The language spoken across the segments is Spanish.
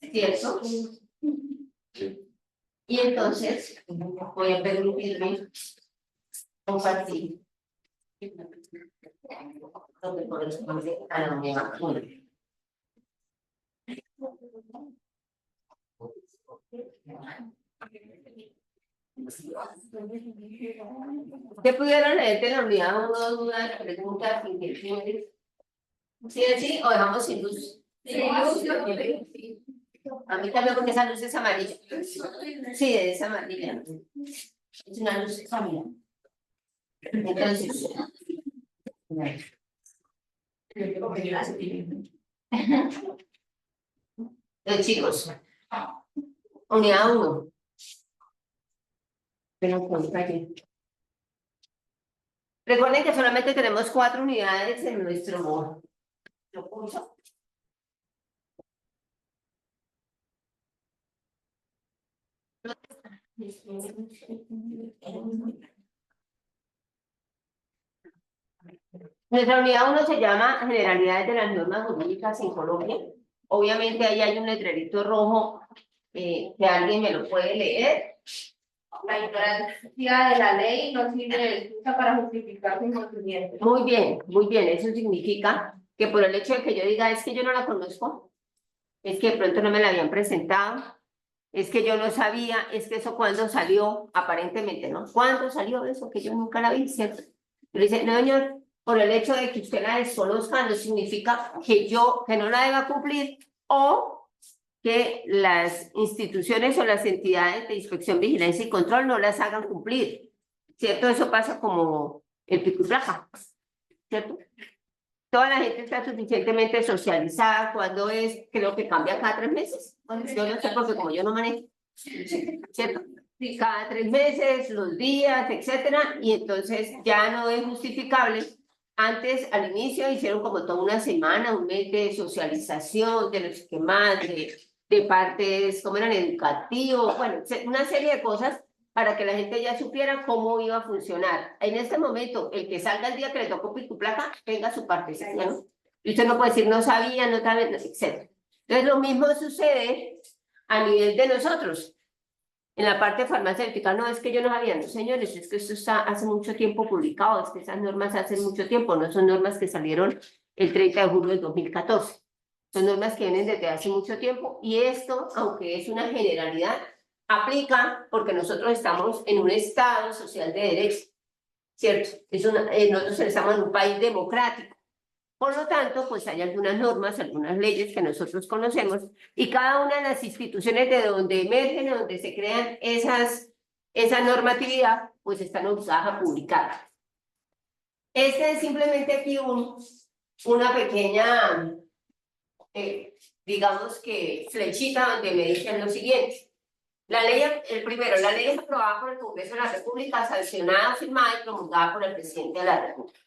¿Cierto? Y entonces voy a permitirme compartir lo que corresponde a la unidad 1. ¿Qué pudieron leer de la unidad 1, dudas, preguntas, inquietudes? ¿Sí así o dejamos sin luz? Sí, luz. A mí también porque esa luz es amarilla. Sí, es amarilla. Es una luz amarilla. Entonces. Chicos. Unidad 1. Recuerden que solamente tenemos 4 unidades en nuestro curso. Nuestra unidad 1 se llama Generalidades de las normas jurídicas en Colombia. Obviamente ahí hay un letrerito rojo que alguien me lo puede leer. La ignorancia de la ley no sirve de excusa para justificar su incumplimiento. Muy bien. Eso significa que por el hecho de que yo diga es que yo no la conozco, es que de pronto no me la habían presentado, es que yo no sabía, es que eso cuando salió, aparentemente, ¿no? ¿Cuándo salió eso? Que yo nunca la vi, ¿cierto? Pero dice, no, señor, por el hecho de que usted la desconozca no significa que no la deba cumplir o que las instituciones o las entidades de inspección, vigilancia y control no las hagan cumplir, ¿cierto? Eso pasa como el pico y placa, ¿cierto? Toda la gente está suficientemente socializada cuando creo que cambia cada 3 meses. Yo no sé porque como yo no manejo, ¿cierto? Cada 3 meses, los días, etcétera, y entonces ya no es justificable. Antes, al inicio, hicieron como toda una semana, un mes de socialización, de los esquemas, de partes, como eran educativos, bueno, una serie de cosas para que la gente ya supiera cómo iba a funcionar. En este momento, el que salga el día que le tocó pico y placa, tenga su partecita, ¿no? Y usted no puede decir no sabía, no sabía, etc. Entonces, lo mismo sucede a nivel de nosotros. En la parte farmacéutica, no es que yo no sabía, no señores, es que esto está hace mucho tiempo publicado, es que esas normas hace mucho tiempo, no son normas que salieron el 30 de julio del 2014. Son normas que vienen desde hace mucho tiempo y esto, aunque es una generalidad, aplica porque nosotros estamos en un Estado social de derecho, ¿cierto? Nosotros estamos en un país democrático. Por lo tanto, pues hay algunas normas, algunas leyes que nosotros conocemos y cada una de las instituciones de donde emergen, de donde se crean esa normatividad, pues están obligadas a publicar. Este es simplemente aquí una pequeña, digamos que flechita donde me dicen lo siguiente. La ley es aprobada por el Congreso de la República, sancionada, firmada y promulgada por el presidente de la República.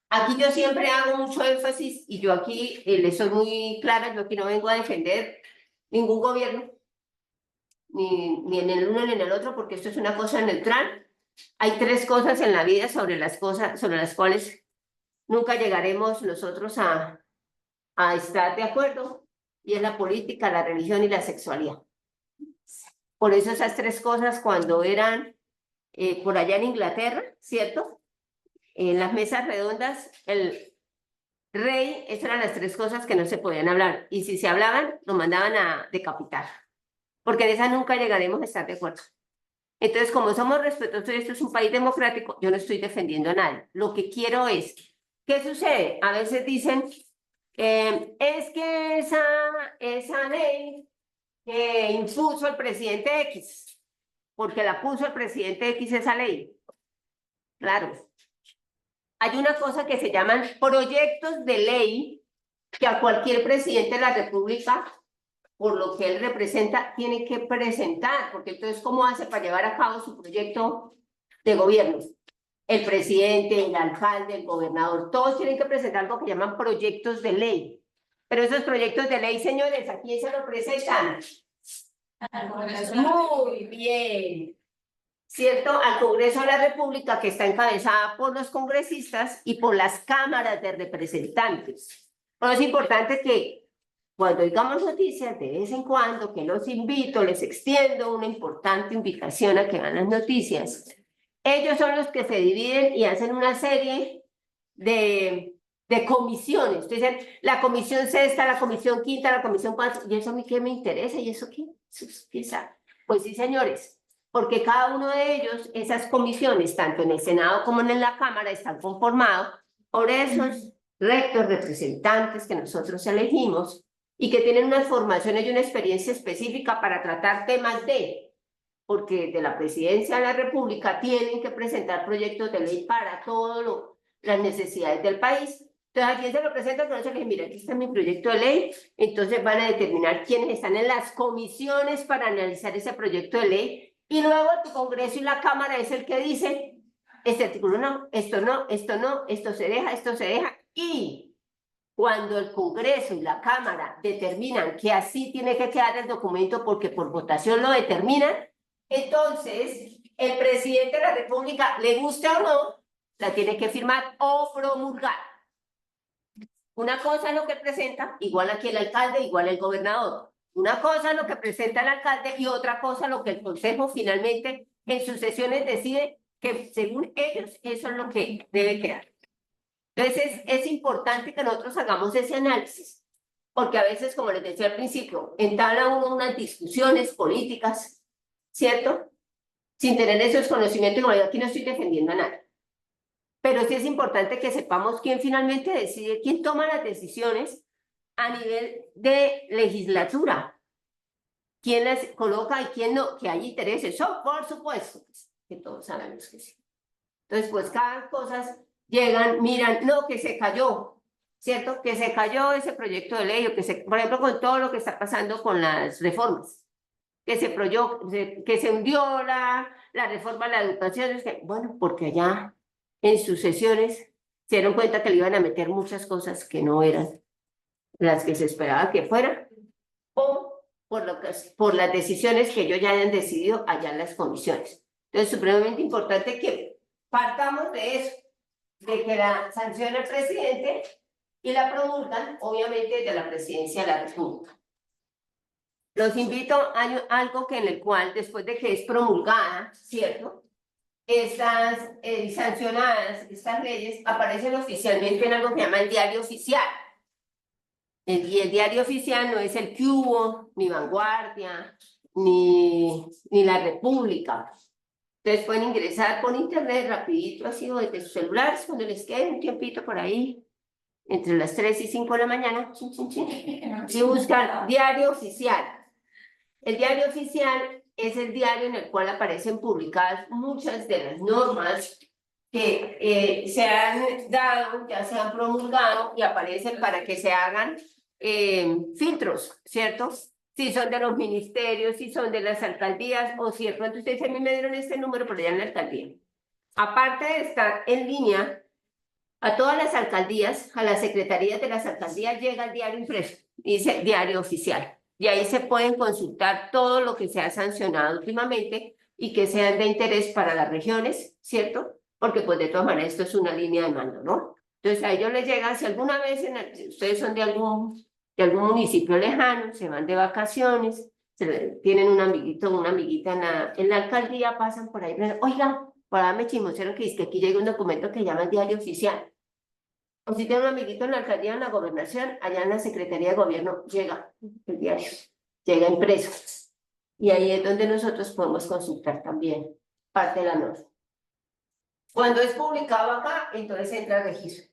Aquí yo siempre hago mucho énfasis y yo aquí les soy muy clara, yo aquí no vengo a defender ningún gobierno, ni en el uno ni en el otro, porque esto es una cosa neutral. Hay 3 cosas en la vida sobre las cuales nunca llegaremos nosotros a estar de acuerdo, y es la política, la religión y la sexualidad. Por eso esas 3 cosas cuando eran por allá en Inglaterra, ¿cierto? En las mesas redondas, el rey, esas eran las 3 cosas que no se podían hablar, y si se hablaban, lo mandaban a decapitar, porque en esa nunca llegaremos a estar de acuerdo. Entonces, como somos respetuosos y esto es un país democrático, yo no estoy defendiendo a nadie. Lo que quiero es, ¿qué sucede? A veces dicen, es que esa ley que impuso el presidente X, porque la puso el presidente X esa ley. Claro. Hay una cosa que se llaman proyectos de ley que a cualquier presidente de la República, por lo que él representa, tiene que presentar, porque entonces, ¿cómo hace para llevar a cabo su proyecto de gobierno? El presidente, el alcalde, el gobernador, todos tienen que presentar algo que llaman proyectos de ley. Pero esos proyectos de ley, señores, ¿a quién se lo presentan? Muy bien. ¿Cierto? Al Congreso de la República, que está encabezada por los congresistas y por las cámaras de representantes. Pero es importante que cuando oigamos noticias de vez en cuando, que los invito, les extiendo una importante invitación a que vean las noticias. Ellos son los que se dividen y hacen una serie de comisiones. Dicen, la comisión sexta, la comisión quinta, la comisión cuarta, ¿y eso a mí qué me interesa? ¿Y eso qué? Pues sí, señores, porque cada uno de ellos, esas comisiones, tanto en el Senado como en la Cámara, están conformados por esos rectos representantes que nosotros elegimos y que tienen unas formaciones y una experiencia específica para tratar temas porque de la Presidencia de la República tienen que presentar proyectos de ley para todas las necesidades del país. Entonces, a quien se lo presenta, entonces le dije, mira, aquí está mi proyecto de ley, entonces van a determinar quiénes están en las comisiones para analizar ese proyecto de ley, y luego tu Congreso y la Cámara es el que dice, este artículo no, esto no, esto no, esto se deja, y cuando el Congreso y la Cámara determinan que así tiene que quedar el documento porque por votación lo determinan, entonces el presidente de la República, le guste o no, la tiene que firmar o promulgar. Una cosa es lo que presenta, igual aquí el alcalde, igual el gobernador. Una cosa es lo que presenta el alcalde y otra cosa lo que el Consejo finalmente en sus sesiones decide que según ellos eso es lo que debe quedar. Entonces es importante que nosotros hagamos ese análisis, porque a veces, como les decía al principio, entabla uno unas discusiones políticas, ¿cierto? Sin tener esos conocimientos, como yo aquí no estoy defendiendo a nadie. Pero sí es importante que sepamos quién finalmente decide, quién toma las decisiones a nivel de legislatura, quién las coloca y quién no, que hay intereses. Eso, por supuesto, que todos sabemos que sí. Entonces, pues cada cosa llegan, miran, no, que se cayó, ¿cierto? Que se cayó ese proyecto de ley, o que por ejemplo, con todo lo que está pasando con las reformas, que se hundió la reforma a la educación, es que, bueno, porque allá en sus sesiones se dieron cuenta que le iban a meter muchas cosas que no eran las que se esperaba que fueran, o por las decisiones que ellos ya hayan decidido allá en las comisiones. Entonces, es supremamente importante que partamos de eso, de que la sanciona el presidente y la promulgan, obviamente, de la Presidencia de la República. Los invito a algo que en el cual, después de que es promulgada, ¿cierto? Estas sancionadas, estas leyes, aparecen oficialmente en algo que se llama el Diario Oficial. Y el Diario Oficial no es el que hubo, ni Vanguardia, ni La República. Entonces pueden ingresar por internet rapidito, así, o desde sus celulares, cuando les quede un tiempito por ahí, entre las 3 y 5 de la mañana, si buscan Diario Oficial. El Diario Oficial es el diario en el cual aparecen publicadas muchas de las normas que se han dado, ya se han promulgado y aparecen para que se hagan filtros, ¿cierto? Si son de los ministerios, si son de las alcaldías, o si de pronto ustedes a mí me dieron este número, pero ya en la alcaldía. Aparte de estar en línea, a todas las alcaldías, a las secretarías de las alcaldías llega el diario impreso, dice Diario Oficial. Y ahí se pueden consultar todo lo que se ha sancionado últimamente y que sean de interés para las regiones, ¿cierto? Porque pues de todas maneras esto es una línea de mando, ¿no? Entonces a ellos les llega, si alguna vez ustedes son de algún municipio lejano, se van de vacaciones, tienen un amiguito o una amiguita en la alcaldía, pasan por ahí, oiga, para me chismosearon que dice que aquí llega un documento que llama el Diario Oficial. O si tiene un amiguito en la alcaldía, en la gobernación, allá en la Secretaría de Gobierno llega el diario, llega impreso. Y ahí es donde nosotros podemos consultar también parte de la norma. Cuando es publicado acá, entonces entra a registro.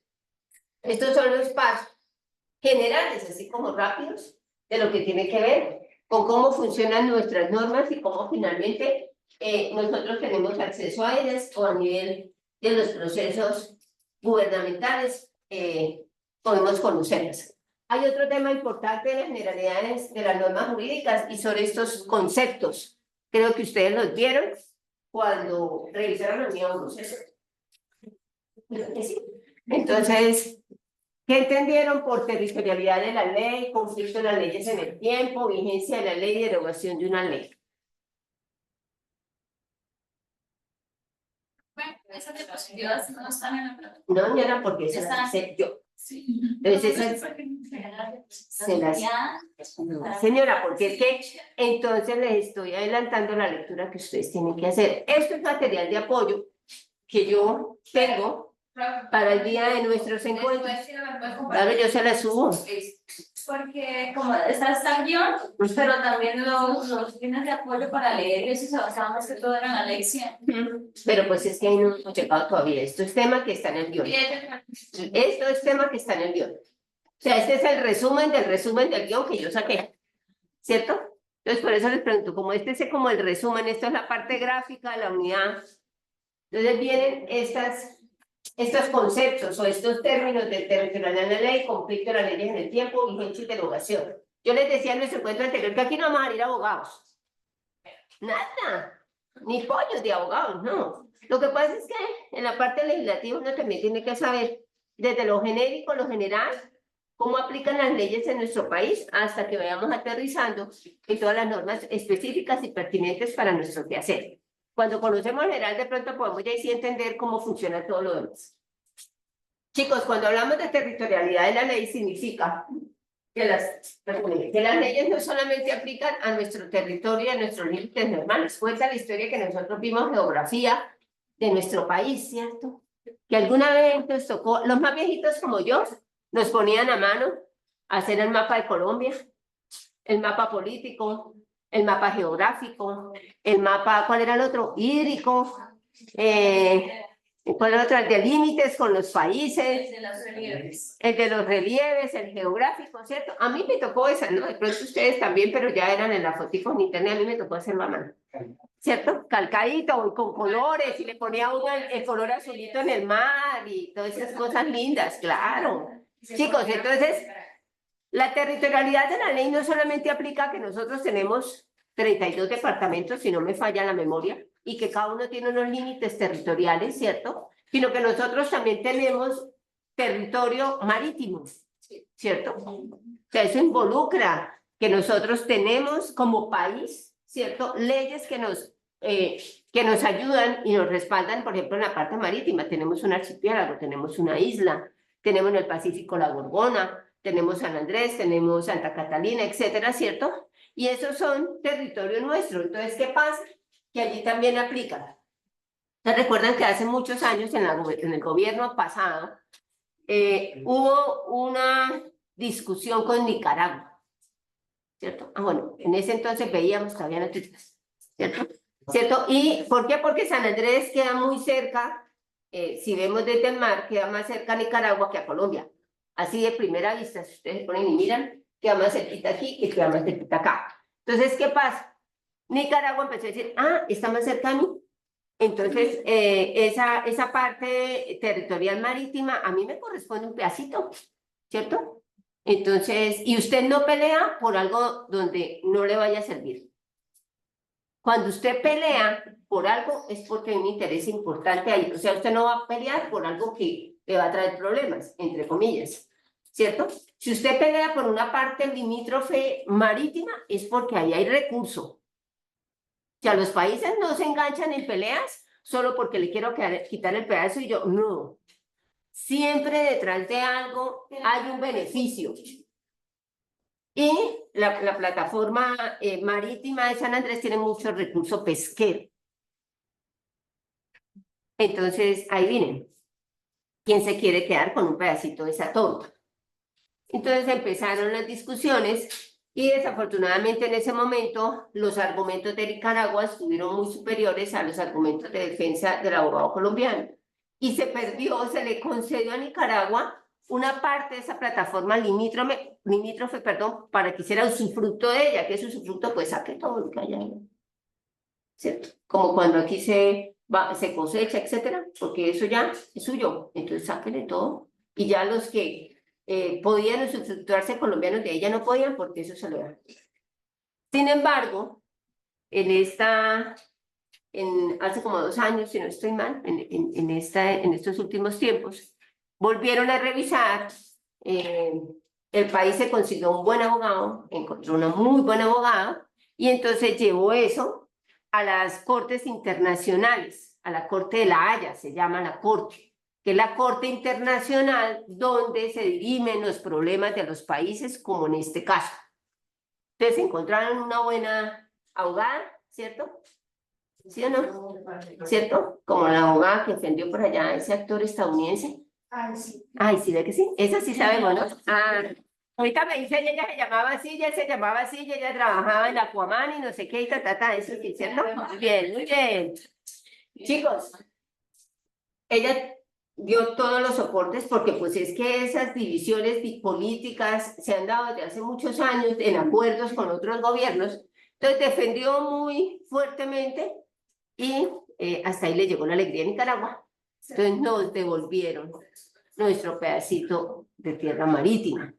Estos son los pasos generales, así como rápidos, de lo que tiene que ver con cómo funcionan nuestras normas y cómo finalmente nosotros tenemos acceso a ellas, o a nivel de los procesos gubernamentales podemos conocerlas. Hay otro tema importante de las generalidades de las normas jurídicas y son estos conceptos. Creo que ustedes los vieron cuando revisaron la unidad 1, ¿cierto? Entonces, ¿qué entendieron por territorialidad de la ley, conflicto de las leyes en el tiempo, vigencia de la ley y derogación de una ley? Bueno, esas diapositivas no están en la plataforma. No, Diana, porque eso las hice yo. Sí. Entonces, no, señora, porque es que entonces les estoy adelantando la lectura que ustedes tienen que hacer. Esto es material de apoyo que yo tengo para el día de nuestros encuentros. Claro, yo se la subo. Porque como está el guión, pero también los fines de apoyo para leer, eso se basaba más que todo en la lección. Pero pues es que ahí no hemos llegado todavía. Esto es tema que está en el guión. Esto es tema que está en el guión. O sea, este es el resumen del guión que yo saqué, ¿cierto? Entonces, por eso les pregunto, como este es como el resumen, esto es la parte gráfica de la unidad. Entonces vienen estos conceptos o estos términos de territorialidad de la ley, conflicto de las leyes en el tiempo, vigencia y derogación. Yo les decía en nuestro encuentro anterior que aquí no vamos a salir abogados. Nada, ni pollos de abogados, no. Lo que pasa es que en la parte legislativa uno también tiene que saber desde lo genérico, lo general, cómo aplican las leyes en nuestro país hasta que vayamos aterrizando en todas las normas específicas y pertinentes para nuestro quehacer. Cuando conocemos general, de pronto podemos ya sí entender cómo funciona todo lo demás. Chicos, cuando hablamos de territorialidad de la ley, significa que las leyes no solamente aplican a nuestro territorio y a nuestros límites normales. Cuenta la historia que nosotros vimos geografía de nuestro país, ¿cierto? Que alguna vez nos tocó, los más viejitos como yo, nos ponían a mano a hacer el mapa de Colombia, el mapa político, el mapa geográfico, el mapa, ¿cuál era el otro? Hídrico, ¿cuál era el otro? El de límites con los países, el de los relieves, el geográfico, ¿cierto? A mí me tocó esa, ¿no? De pronto ustedes también, pero ya eran en la fotico en internet, a mí me tocó hacerlo a mano, ¿cierto? Calcadito, con colores, y le ponía uno el color azulito en el mar, y todas esas cosas lindas, claro. Chicos, entonces, la territorialidad de la ley no solamente aplica a que nosotros tenemos 32 departamentos, si no me falla la memoria, y que cada uno tiene unos límites territoriales, ¿cierto? Sino que nosotros también tenemos territorio marítimo, ¿cierto? O sea, eso involucra que nosotros tenemos como país, ¿cierto? Leyes que nos ayudan y nos respaldan, por ejemplo, en la parte marítima. Tenemos un archipiélago, tenemos una isla, tenemos en el Pacífico la Gorgona, tenemos San Andrés, tenemos Santa Catalina, etcétera, ¿cierto? Y esos son territorio nuestro. Entonces, ¿qué pasa? Que allí también aplican. ¿Se recuerdan que hace muchos años en el gobierno pasado hubo una discusión con Nicaragua? ¿Cierto? Ah, bueno, en ese entonces veíamos todavía noticias, ¿cierto? ¿Cierto? ¿Y por qué? Porque San Andrés queda muy cerca, si vemos desde el mar, queda más cerca a Nicaragua que a Colombia. Así de primera vista, si ustedes se ponen y miran, queda más cerquita aquí y queda más cerquita acá. Entonces, ¿qué pasa? Nicaragua empezó a decir, ah, está más cerca a mí. Entonces, esa parte territorial marítima, a mí me corresponde un pedacito, ¿cierto? Entonces, y usted no pelea por algo donde no le vaya a servir. Cuando usted pelea por algo es porque hay un interés importante ahí. O sea, usted no va a pelear por algo que le va a traer problemas, entre comillas, ¿cierto? Si usted pelea por una parte limítrofe marítima es porque ahí hay recurso. O sea, los países no se enganchan en peleas solo porque le quiero quitar el pedazo y yo, no. Siempre detrás de algo hay un beneficio. Y la plataforma marítima de San Andrés tiene mucho recurso pesquero. Entonces, ahí vienen. ¿Quién se quiere quedar con un pedacito de esa torta? Entonces empezaron las discusiones y desafortunadamente en ese momento los argumentos de Nicaragua estuvieron muy superiores a los argumentos de defensa del abogado colombiano. Y se perdió, se le concedió a Nicaragua una parte de esa plataforma limítrofe, para que hiciera usufructo de ella, que es usufructo, pues saque todo lo que haya ahí. ¿Cierto? Como cuando aquí se cosecha, etcétera, porque eso ya es suyo, entonces sáquenle todo. Y ya los que podían usufructuarse colombianos de ella no podían porque eso se lo da. Sin embargo, hace como 2 años, si no estoy mal, en estos últimos tiempos, volvieron a revisar, el país se consiguió un buen abogado, encontró una muy buena abogada, y entonces llevó eso a las cortes internacionales, a la Corte de la Haya, se llama la Corte, que es la Corte Internacional donde se dirimen los problemas de los países, como en este caso. Entonces encontraron una buena abogada, ¿cierto? ¿Sí o no? ¿Cierto? Como la abogada que defendió por allá a ese actor estadounidense. Ay, sí. Ay, sí, ve que sí. Esa sí sabemos, ¿no? Ah, ahorita me dice ella se llamaba así, ella se llamaba así, y ella trabajaba en Aquaman y no sé qué, y eso sí, ¿cierto? Muy bien, muy bien. Chicos, ella dio todos los soportes porque pues es que esas divisiones políticas se han dado desde hace muchos años en acuerdos con otros gobiernos. Entonces defendió muy fuertemente y hasta ahí le llegó la alegría a Nicaragua. Entonces nos devolvieron nuestro pedacito de tierra marítima.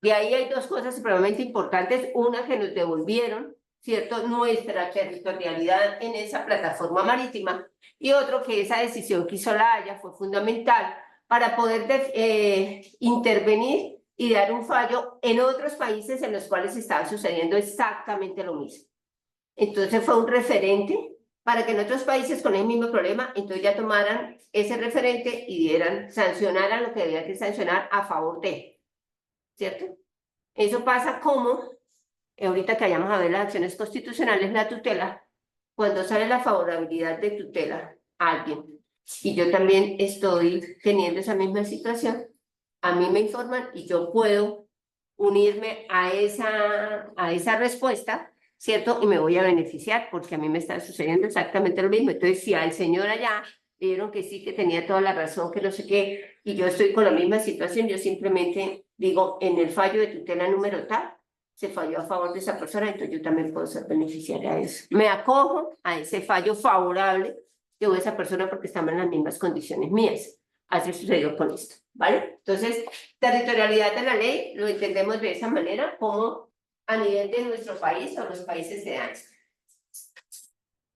De ahí hay dos cosas supremamente importantes. Una, que nos devolvieron, ¿cierto?, nuestra territorialidad en esa plataforma marítima. Y otro, que esa decisión que hizo la Haya fue fundamental para poder intervenir y dar un fallo en otros países en los cuales estaba sucediendo exactamente lo mismo. Entonces fue un referente para que en otros países con el mismo problema, entonces ya tomaran ese referente y sancionaran lo que debía que sancionar a favor de, ¿cierto? Eso pasa como, ahorita que vayamos a ver las acciones constitucionales, la tutela, cuando sale la favorabilidad de tutela a alguien, y yo también estoy teniendo esa misma situación, a mí me informan y yo puedo unirme a esa respuesta, ¿cierto? Y me voy a beneficiar porque a mí me está sucediendo exactamente lo mismo. Entonces, si al señor allá le dieron que sí, que tenía toda la razón, que no sé qué, y yo estoy con la misma situación, yo simplemente digo, en el fallo de tutela número tal, se falló a favor de esa persona, entonces yo también puedo ser beneficiaria de eso. Me acojo a ese fallo favorable de esa persona porque estamos en las mismas condiciones mías. Así sucedió con esto, ¿vale? Entonces, territorialidad de la ley lo entendemos de esa manera, como a nivel de nuestro país o los países de antes.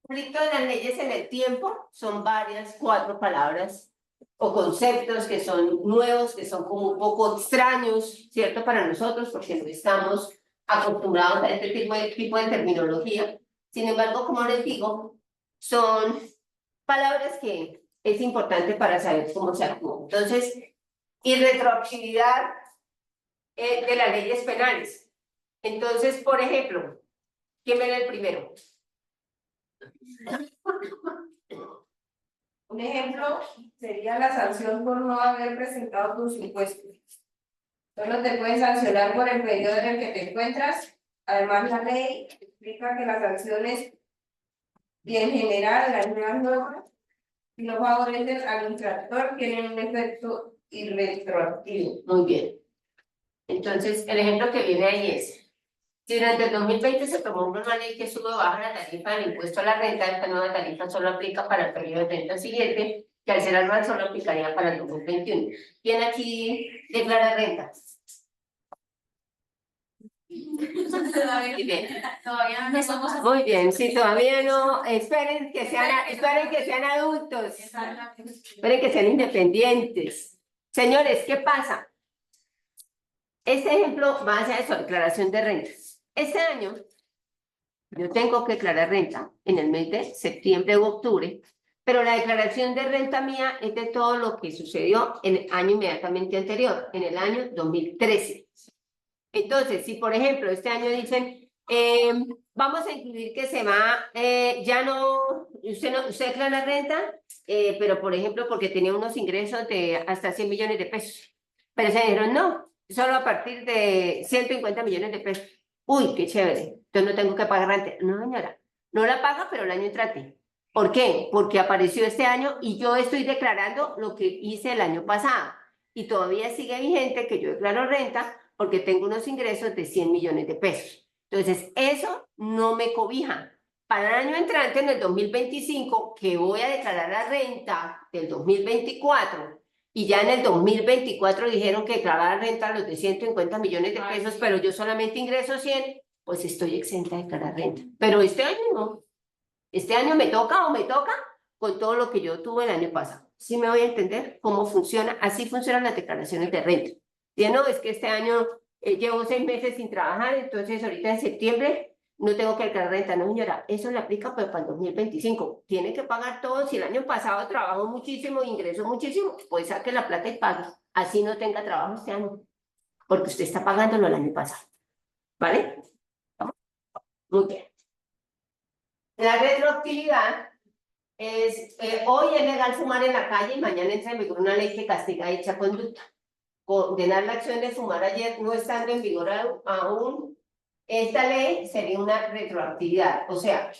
Conflicto de las leyes en el tiempo son varias, 4 palabras o conceptos que son nuevos, que son como un poco extraños, ¿cierto? Para nosotros, porque no estamos acostumbrados a este tipo de terminología. Sin embargo, como les digo, son palabras que es importante para saber cómo se actúa. Entonces, y retroactividad de las leyes penales. Entonces, por ejemplo, ¿quién ve el primero? Un ejemplo sería la sanción por no haber presentado tus impuestos. Solo te pueden sancionar por el periodo en el que te encuentras. Además, la ley explica que las sanciones, y en general las nuevas normas, si no favorecen al infractor, tienen un efecto irretroactivo. Muy bien. Entonces, el ejemplo que viene ahí es, si durante el 2020 se tomó una ley que sube o baja la tarifa del impuesto a la renta, esta nueva tarifa solo aplica para el periodo de renta siguiente, que al ser anual solo aplicaría para el 2021. ¿Quién aquí declara renta? Todavía no somos. Muy bien, sí, todavía no. Esperen que sean adultos. Esperen que sean independientes. Señores, ¿qué pasa? Este ejemplo va hacia eso, declaración de rentas. Este año yo tengo que declarar renta en el mes de septiembre u octubre, pero la declaración de renta mía es de todo lo que sucedió en el año inmediatamente anterior, en el año 2013. Entonces, si por ejemplo este año dicen, vamos a incluir que se va, ya no, usted declara renta, pero por ejemplo porque tenía unos ingresos de hasta 100 millones de pesos, pero se dijeron no, solo a partir de 150 millones de pesos. Uy, qué chévere, entonces no tengo que pagar renta. No, señora, no la paga, pero el año entrante. ¿Por qué? Porque apareció este año y yo estoy declarando lo que hice el año pasado. Y todavía sigue vigente que yo declaro renta porque tengo unos ingresos de 100 millones de pesos. Entonces, eso no me cobija. Para el año entrante, en el 2025, que voy a declarar la renta del 2024, y ya en el 2024 dijeron que declarara renta los de 150 millones de pesos, pero yo solamente ingreso 100, pues estoy exenta de declarar renta. Pero este año no. Este año me toca con todo lo que yo tuve el año pasado. ¿Sí me voy a entender cómo funciona? Así funcionan las declaraciones de renta. Ya no, es que este año llevo 6 meses sin trabajar, entonces ahorita en septiembre no tengo que declarar renta. No, señora, eso le aplica pues para el 2025. Tiene que pagar todo. Si el año pasado trabajó muchísimo, ingresó muchísimo, pues saque la plata y pague. Así no tenga trabajo este año, porque usted está pagándolo el año pasado. ¿Vale? ¿Vamos? Muy bien. La retroactividad es, hoy es legal fumar en la calle y mañana entra en vigor una ley que castiga dicha conducta. Condenar la acción de fumar ayer no estando en vigor aún, esta ley sería una retroactividad. O sea,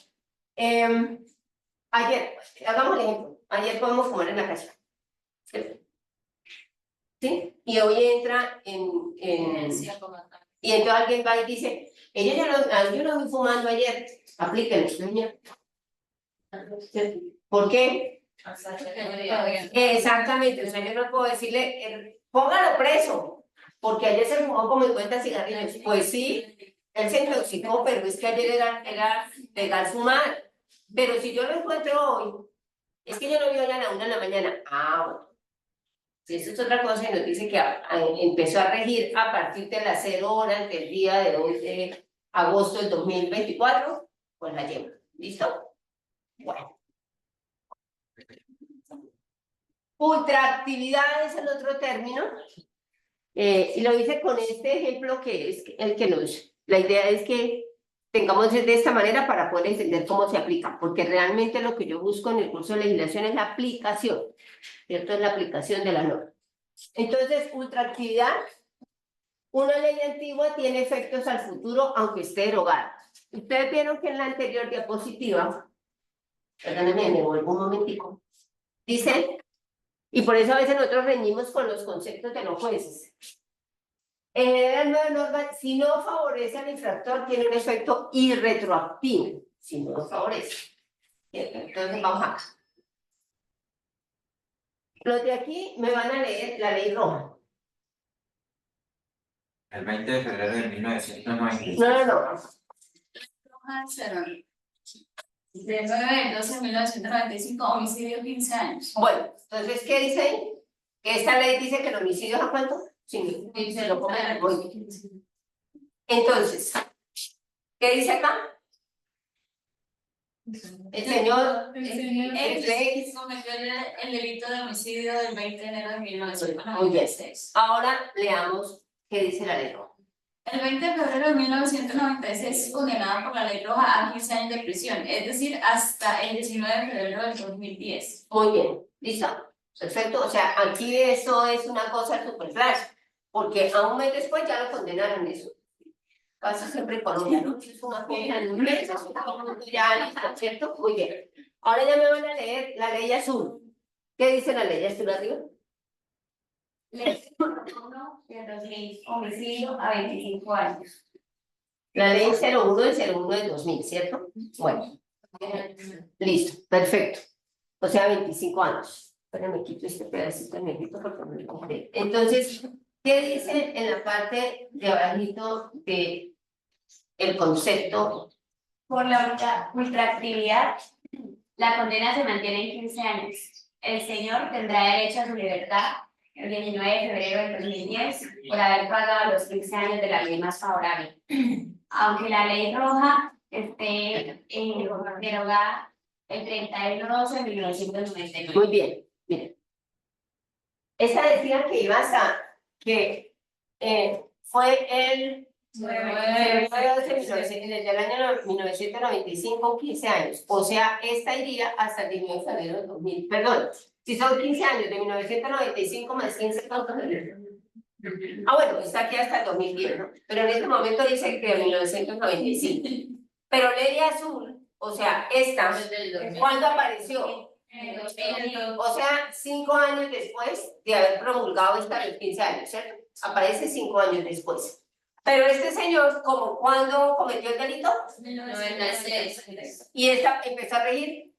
ayer, hagamos el ejemplo, ayer podemos fumar en la calle. ¿Sí? Y hoy entra y entonces alguien va y dice, yo no vi fumando ayer, aplíquenlo, señor. ¿Por qué? Exactamente, o sea, yo no puedo decirle, póngalo preso, porque ayer se fumó como 50 cigarrillos. Pues sí, él se intoxicó, pero es que ayer era legal fumar. Pero si yo lo encuentro hoy, es que yo lo vi hoy a la 1 de la mañana. Bueno. Si eso es otra cosa y nos dice que empezó a regir a partir de las 0 horas del día de hoy de agosto del 2024, pues la llevo. ¿Listo? Bueno. Ultraactividad es el otro término. Y lo hice con este ejemplo que es el que la idea es que tengamos de esta manera para poder entender cómo se aplica, porque realmente lo que yo busco en el curso de legislación es la aplicación, ¿cierto? Es la aplicación de la norma. Entonces, ultraactividad, una ley antigua tiene efectos al futuro aunque esté derogada. Ustedes vieron que en la anterior diapositiva, perdónenme, me vuelvo un momentico, dice, y por eso a veces nosotros reñimos con los conceptos de los jueces. La nueva norma, si no favorece al infractor, tiene un efecto irretroactivo, si no lo favorece. Entonces vamos acá. Los de aquí me van a leer la ley roja. El 20 de febrero de 1990. No. De 9 de 12 de 1995, homicidio 15 años. Bueno, entonces, ¿qué dice ahí? Que esta ley dice que el homicidio es a cuánto? Sí, se lo pongo en el bolso. Entonces, ¿qué dice acá? El señor X cometió el delito de homicidio del 20 de enero de 1996. Ahora leamos qué dice la ley roja. El 20 de febrero de 1996 es condenada por la ley roja a 15 años de prisión, es decir, hasta el 19 de febrero del 2010. Muy bien, ¿listo? Perfecto, o sea, aquí eso es una cosa súper flash, porque a un mes después ya lo condenaron eso. Pasa siempre en Colombia, ¿no? Es una cosa en un mes, es una ya, ¿cierto? Muy bien. Ahora ya me van a leer la ley azul. ¿Qué dice la ley azul arriba? Ley 1 de 2000, homicidio a 25 años. La ley 01 del 01 del 2000, ¿cierto? Bueno, listo, perfecto. O sea, 25 años. Espérenme, quito este pedacito negrito porque me lo compré. Entonces, ¿qué dice en la parte de abajito de el concepto? Por la ultraactividad, la condena se mantiene en 15 años. El señor tendrá derecho a su libertad el 19 de febrero del 2010 por haber pagado los 15 años de la ley más favorable. Aunque la ley roja esté derogada el 31 de 12 de 1999. Muy bien, miren. Esta decía que iba hasta que fue el desde el año 1995, 15 años. O sea, esta iría hasta el 19 de febrero de 2000. Perdón, si son 15 años de 1995 más 15, ¿cuántos años? Bueno, está aquí hasta el 2010, ¿no? Pero en este momento dice que de 1995. Pero ley azul, o sea, esta, ¿cuándo apareció? O sea, 5 años después de haber promulgado esta de los 15 años, ¿cierto? Aparece 5 años después. Pero este señor, como ¿cuándo cometió el delito? 96. Y esta empezó a regir.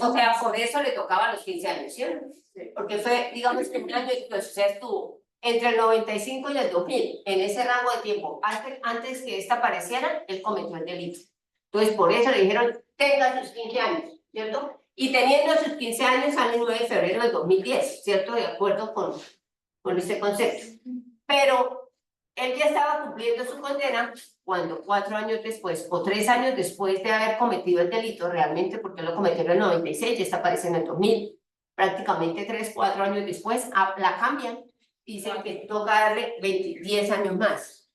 O sea, por eso le tocaba los 15 años, ¿cierto? Porque fue, digamos, que un año después, o sea, estuvo entre el 95 y el 2000, en ese rango de tiempo, antes que esta apareciera, él cometió el delito. Entonces, por eso le dijeron, tenga sus 15 años, ¿cierto? Y teniendo sus 15 años al 9 de febrero del 2010, ¿cierto? De acuerdo con este concepto. Pero él ya estaba cumpliendo su condena cuando 4 años después o 3 años después de haber cometido el delito realmente, porque él lo cometió en el 96 y está apareciendo en el 2000, prácticamente 3, 4 años después, la cambian, dicen que toca darle 10 años más.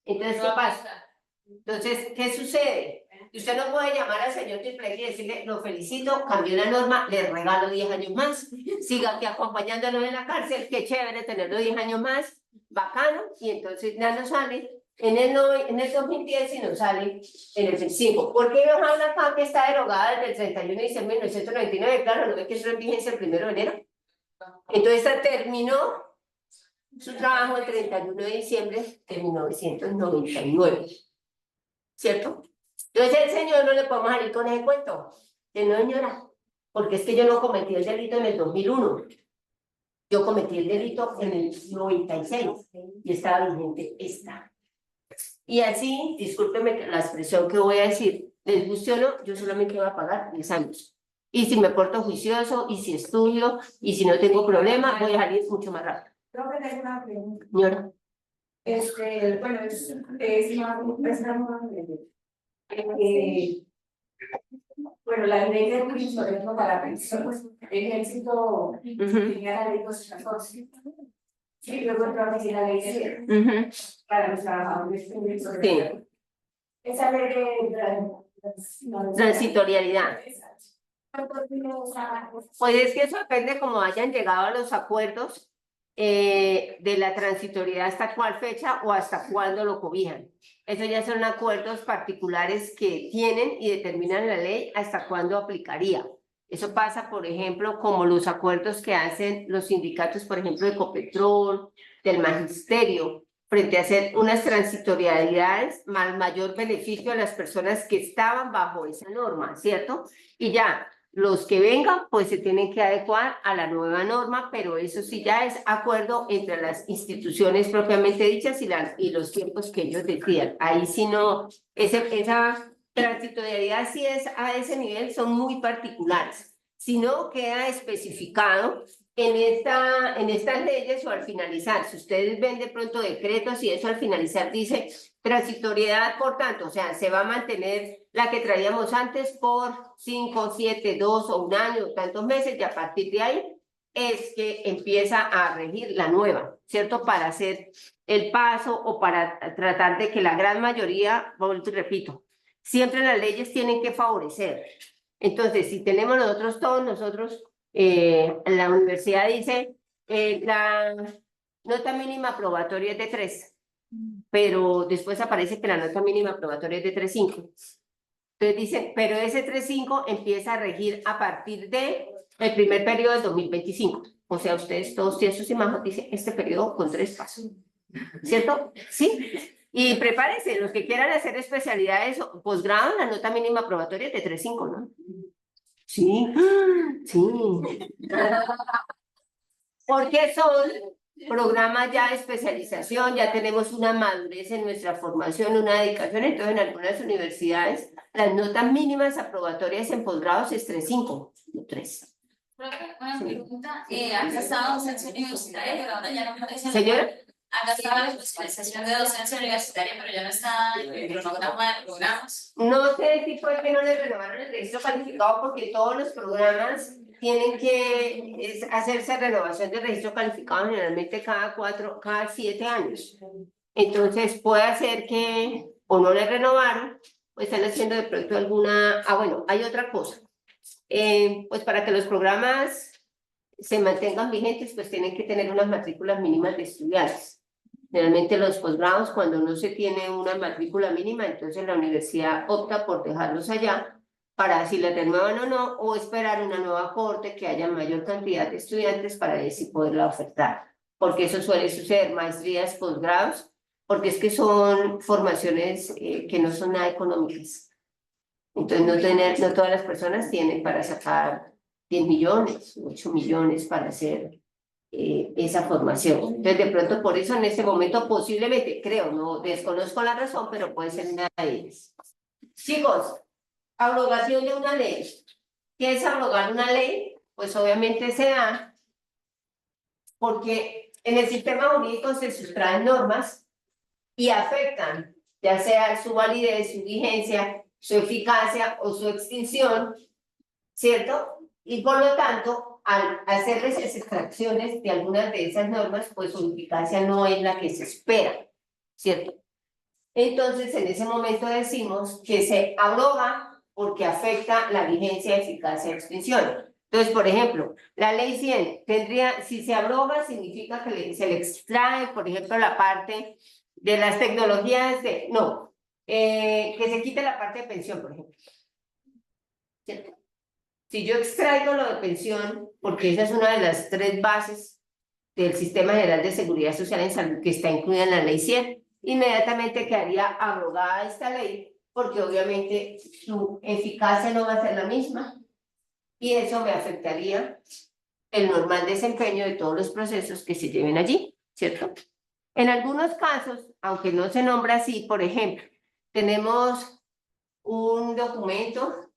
Entonces, ¿qué pasa? Entonces, ¿qué sucede? Usted no puede llamar al señor Triplek y decirle, lo felicito, cambió la norma, le regalo 10 años más, siga aquí acompañándolo en la cárcel, qué chévere tenerlo 10 años más, bacano, y entonces ya no sale en el 2010 y no sale en el 25. ¿Por qué nos habla acá que está derogada desde el 31 de diciembre de 1999? Claro, ¿no ve que entró en vigencia el 1 de enero? Entonces terminó su trabajo el 31 de diciembre de 1999, ¿cierto? Entonces el señor no le podemos salir con ese cuento, que no, señora, porque es que yo no cometí el delito en el 2001, yo cometí el delito en el 96 y estaba vigente esta. Y así, discúlpeme la expresión que voy a decir, les guste o no, yo solamente voy a pagar 10 años. Y si me porto juicioso, y si estudio, y si no tengo problema, voy a salir mucho más rápido. Creo que tengo una pregunta. Señora. Bueno, bueno, la ley de turismo para pensión, pues, el ejército tenía la ley 214. Sí, luego creo que la ley de para los trabajadores públicos. Sí. Esa ley de Transitorialidad. Pues es que eso depende cómo hayan llegado a los acuerdos de la transitoriedad, hasta cuál fecha o hasta cuándo lo cobijan. Eso ya son acuerdos particulares que tienen y determinan la ley hasta cuándo aplicaría. Eso pasa, por ejemplo, como los acuerdos que hacen los sindicatos, por ejemplo, de Ecopetrol, del Magisterio, frente a hacer unas transitorialidades, más mayor beneficio a las personas que estaban bajo esa norma, ¿cierto? Y ya, los que vengan, pues se tienen que adecuar a la nueva norma, pero eso sí ya es acuerdo entre las instituciones propiamente dichas y los tiempos que ellos decidan. Ahí sí no, esa transitorialidad sí es a ese nivel, son muy particulares. Si no, queda especificado en estas leyes o al finalizar. Si ustedes ven de pronto decretos y eso al finalizar dice transitoriedad, por tanto, o sea, se va a mantener la que traíamos antes por 5, 7, 2 o un año, tantos meses, y a partir de ahí es que empieza a regir la nueva, ¿cierto? Para hacer el paso o para tratar de que la gran mayoría, vuelvo y repito, siempre las leyes tienen que favorecer. Entonces, si tenemos nosotros, la universidad dice, la nota mínima probatoria es de 3, pero después aparece que la nota mínima probatoria es de 3.5. Entonces dicen, pero ese 3.5 empieza a regir a partir de el primer periodo del 2025. O sea, ustedes todos tienen sus imágenes, dice este periodo con 3 pasos. ¿Cierto? Sí. Y prepárense, los que quieran hacer especialidades o posgrado, la nota mínima probatoria es de 3.5, ¿no? Sí, sí. Porque son programas ya de especialización, ya tenemos una madurez en nuestra formación, una dedicación. Entonces, en algunas universidades, las notas mínimas aprobatorias en posgrados es 3.5, no 3. Una pregunta, acá estaba docencia universitaria, pero ahora ya no aparece. Señora. Acá estaba la especialización de docencia universitaria, pero ya no está en el cronograma de programas. No sé si fue que no le renovaron el registro calificado, porque todos los programas tienen que hacerse renovación de registro calificado generalmente cada 7 años. Entonces puede ser que o no le renovaron o están haciendo de pronto alguna... bueno, hay otra cosa. Pues para que los programas se mantengan vigentes, pues tienen que tener unas matrículas mínimas de estudiantes. Generalmente los posgrados, cuando no se tiene una matrícula mínima, entonces la universidad opta por dejarlos allá para si la renuevan o no, o esperar una nueva corte que haya mayor cantidad de estudiantes para ver si poderla ofertar. Porque eso suele suceder, maestrías, posgrados, porque es que son formaciones que no son nada económicas. Entonces no todas las personas tienen para sacar 10 millones, 8 millones para hacer esa formación. Entonces, de pronto, por eso en este momento posiblemente, creo, no desconozco la razón, pero puede ser una de ellas. Chicos, abrogación de una ley. ¿Qué es abrogar una ley? Pues obviamente se da porque en el sistema jurídico se sustraen normas y afectan ya sea su validez, su vigencia, su eficacia o su extinción, ¿cierto? Y por lo tanto, al hacerles esas extracciones de algunas de esas normas, pues su eficacia no es la que se espera, ¿cierto? Entonces, en ese momento decimos que se abroga porque afecta la vigencia, eficacia y extinción. Entonces, por ejemplo, la ley 100 tendría, si se abroga, significa que se le extrae, por ejemplo, la parte de las tecnologías de, no, que se quite la parte de pensión, por ejemplo. ¿Cierto? Si yo extraigo lo de pensión, porque esa es una de las 3 bases del Sistema General de Seguridad Social en Salud que está incluida en la ley 100, inmediatamente quedaría abrogada esta ley, porque obviamente su eficacia no va a ser la misma, y eso me afectaría el normal desempeño de todos los procesos que se lleven allí, ¿cierto? En algunos casos, aunque no se nombra así, por ejemplo, tenemos un documento,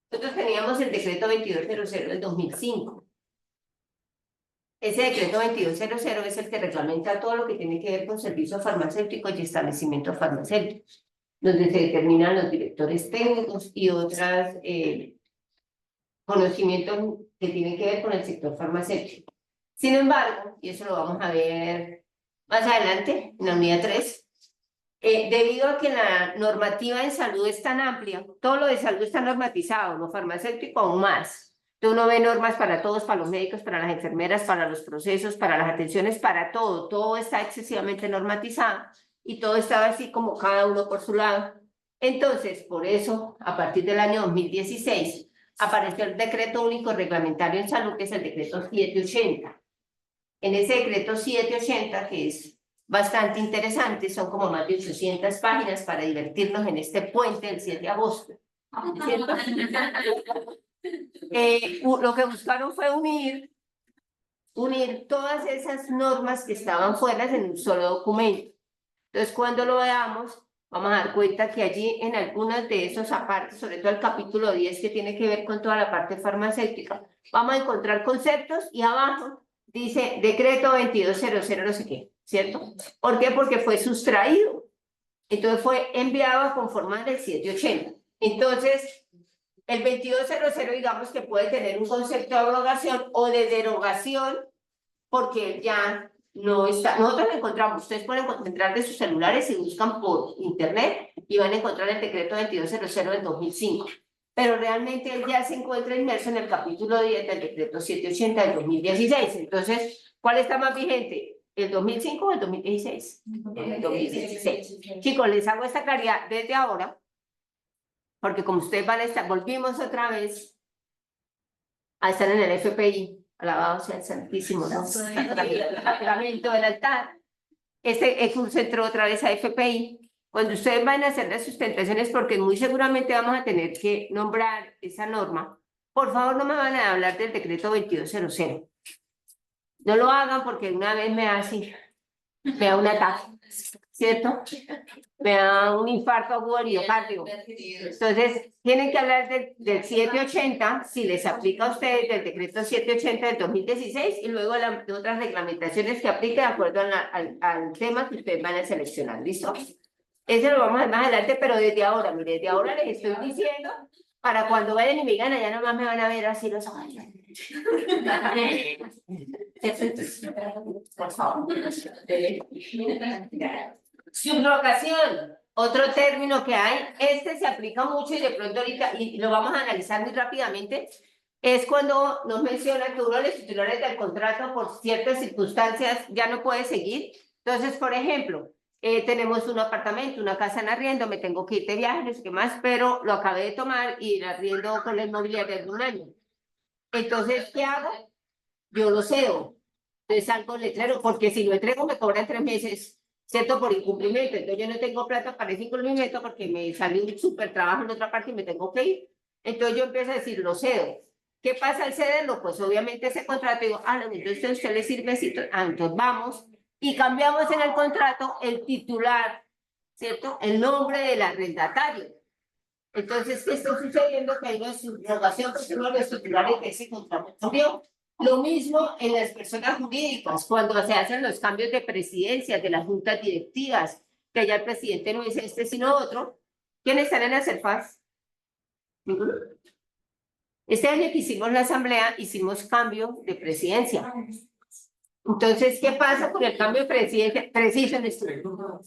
nosotros teníamos el decreto 2200 del 2005. Ese decreto 2200 es el que reglamenta todo lo que tiene que ver con servicios farmacéuticos y establecimientos farmacéuticos, donde se determinan los directores técnicos y otros conocimientos que tienen que ver con el sector farmacéutico. Sin embargo, y eso lo vamos a ver más adelante, en la unidad 3, debido a que la normativa en salud es tan amplia, todo lo de salud está normatizado, lo farmacéutico aún más. Entonces uno ve normas para todos, para los médicos, para las enfermeras, para los procesos, para las atenciones, para todo. Todo está excesivamente normatizado y todo está así como cada uno por su lado. Entonces, por eso, a partir del año 2016, apareció el Decreto Único Reglamentario en Salud, que es el Decreto 780. En ese Decreto 780, que es bastante interesante, son como más de 800 páginas para divertirnos en este puente del 7 de agosto. ¿Cierto? Lo que buscaron fue unir todas esas normas que estaban fuera en un solo documento. Entonces, cuando lo veamos, vamos a dar cuenta que allí en algunas de esos apartes, sobre todo el capítulo 10, que tiene que ver con toda la parte farmacéutica, vamos a encontrar conceptos y abajo dice decreto 2200 no sé qué, ¿cierto? ¿Por qué? Porque fue sustraído. Entonces fue enviado a conformar el 780. Entonces, el 2200 digamos que puede tener un concepto de abrogación o de derogación, porque ya no está, nosotros lo encontramos, ustedes pueden encontrar de sus celulares y buscan por internet y van a encontrar el decreto 2200 del 2005, pero realmente él ya se encuentra inmerso en el capítulo 10 del decreto 780 del 2016, entonces, ¿cuál está más vigente? ¿El 2005 o el 2016? El 2016. Chicos, les hago esta claridad desde ahora, porque como ustedes van a estar, volvimos otra vez a estar en el FPI, alabado sea el Santísimo, ¿no? Sacramento del altar. Este curso entró otra vez a FPI. Cuando ustedes van a hacer las sustentaciones, porque muy seguramente vamos a tener que nombrar esa norma, por favor no me van a hablar del decreto 2200. No lo hagan porque una vez me da un ataque, ¿cierto? Me da un infarto agudo al miocárdico. Entonces, tienen que hablar del 780, si les aplica a ustedes del decreto 780 del 2016 y luego de otras reglamentaciones que apliquen de acuerdo al tema que ustedes van a seleccionar. ¿Listo? Eso lo vamos a ver más adelante, pero desde ahora, mire, desde ahora les estoy diciendo, para cuando vayan y me digan, ya nomás me van a ver así los ojos. Por favor. Subrogación, otro término que hay, este se aplica mucho y de pronto ahorita, y lo vamos a analizar muy rápidamente, es cuando nos menciona que uno de los titulares del contrato por ciertas circunstancias ya no puede seguir. Entonces, por ejemplo, tenemos un apartamento, una casa en arriendo, me tengo que ir de viaje, no sé qué más, pero lo acabé de tomar y el arriendo con la inmobiliaria de un año. Entonces, ¿qué hago? Yo lo cedo. Entonces salgo letrero, porque si lo entrego me cobran 3 meses, ¿cierto? Por incumplimiento. Entonces yo no tengo plata para ese incumplimiento porque me salió un súper trabajo en otra parte y me tengo que ir. Entonces yo empiezo a decir, lo cedo. ¿Qué pasa al cederlo? Pues obviamente ese contrato, digo, entonces a usted le sirve así, entonces vamos y cambiamos en el contrato el titular, ¿cierto? El nombre del arrendatario. Entonces, ¿qué está sucediendo? Que hay una subrogación porque uno de los titulares de ese contrato murió. Lo mismo en las personas jurídicas, cuando se hacen los cambios de presidencia, de las juntas directivas, que ya el presidente no es este sino otro. ¿Quiénes están en la CELFAS? Ninguno. Este año que hicimos la asamblea, hicimos cambio de presidencia. Entonces, ¿qué pasa con el cambio de presidencia? Preciso en esto.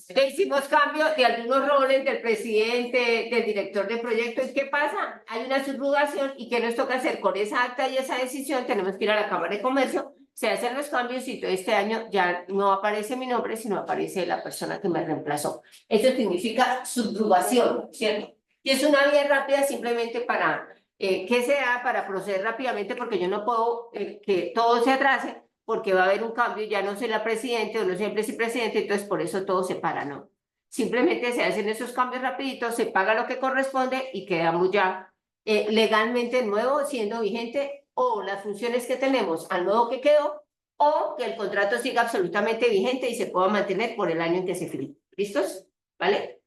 Que hicimos cambio de algunos roles del presidente, del director de proyectos. ¿Qué pasa? Hay una subrogación y ¿qué nos toca hacer con esa acta y esa decisión? Tenemos que ir a la Cámara de Comercio, se hacen los cambios y todo este año ya no aparece mi nombre, sino aparece la persona que me reemplazó. Eso significa subrogación, ¿cierto? Y es una vía rápida simplemente para que sea para proceder rápidamente, porque yo no puedo que todo se atrase, porque va a haber un cambio, ya no soy la presidente o no soy el vicepresidente, entonces por eso todo se para, ¿no? Simplemente se hacen esos cambios rapiditos, se paga lo que corresponde y quedamos ya legalmente de nuevo siendo vigente, o las funciones que tenemos al nuevo que quedó, o que el contrato siga absolutamente vigente y se pueda mantener por el año en que se firme. ¿Listos? ¿Vale?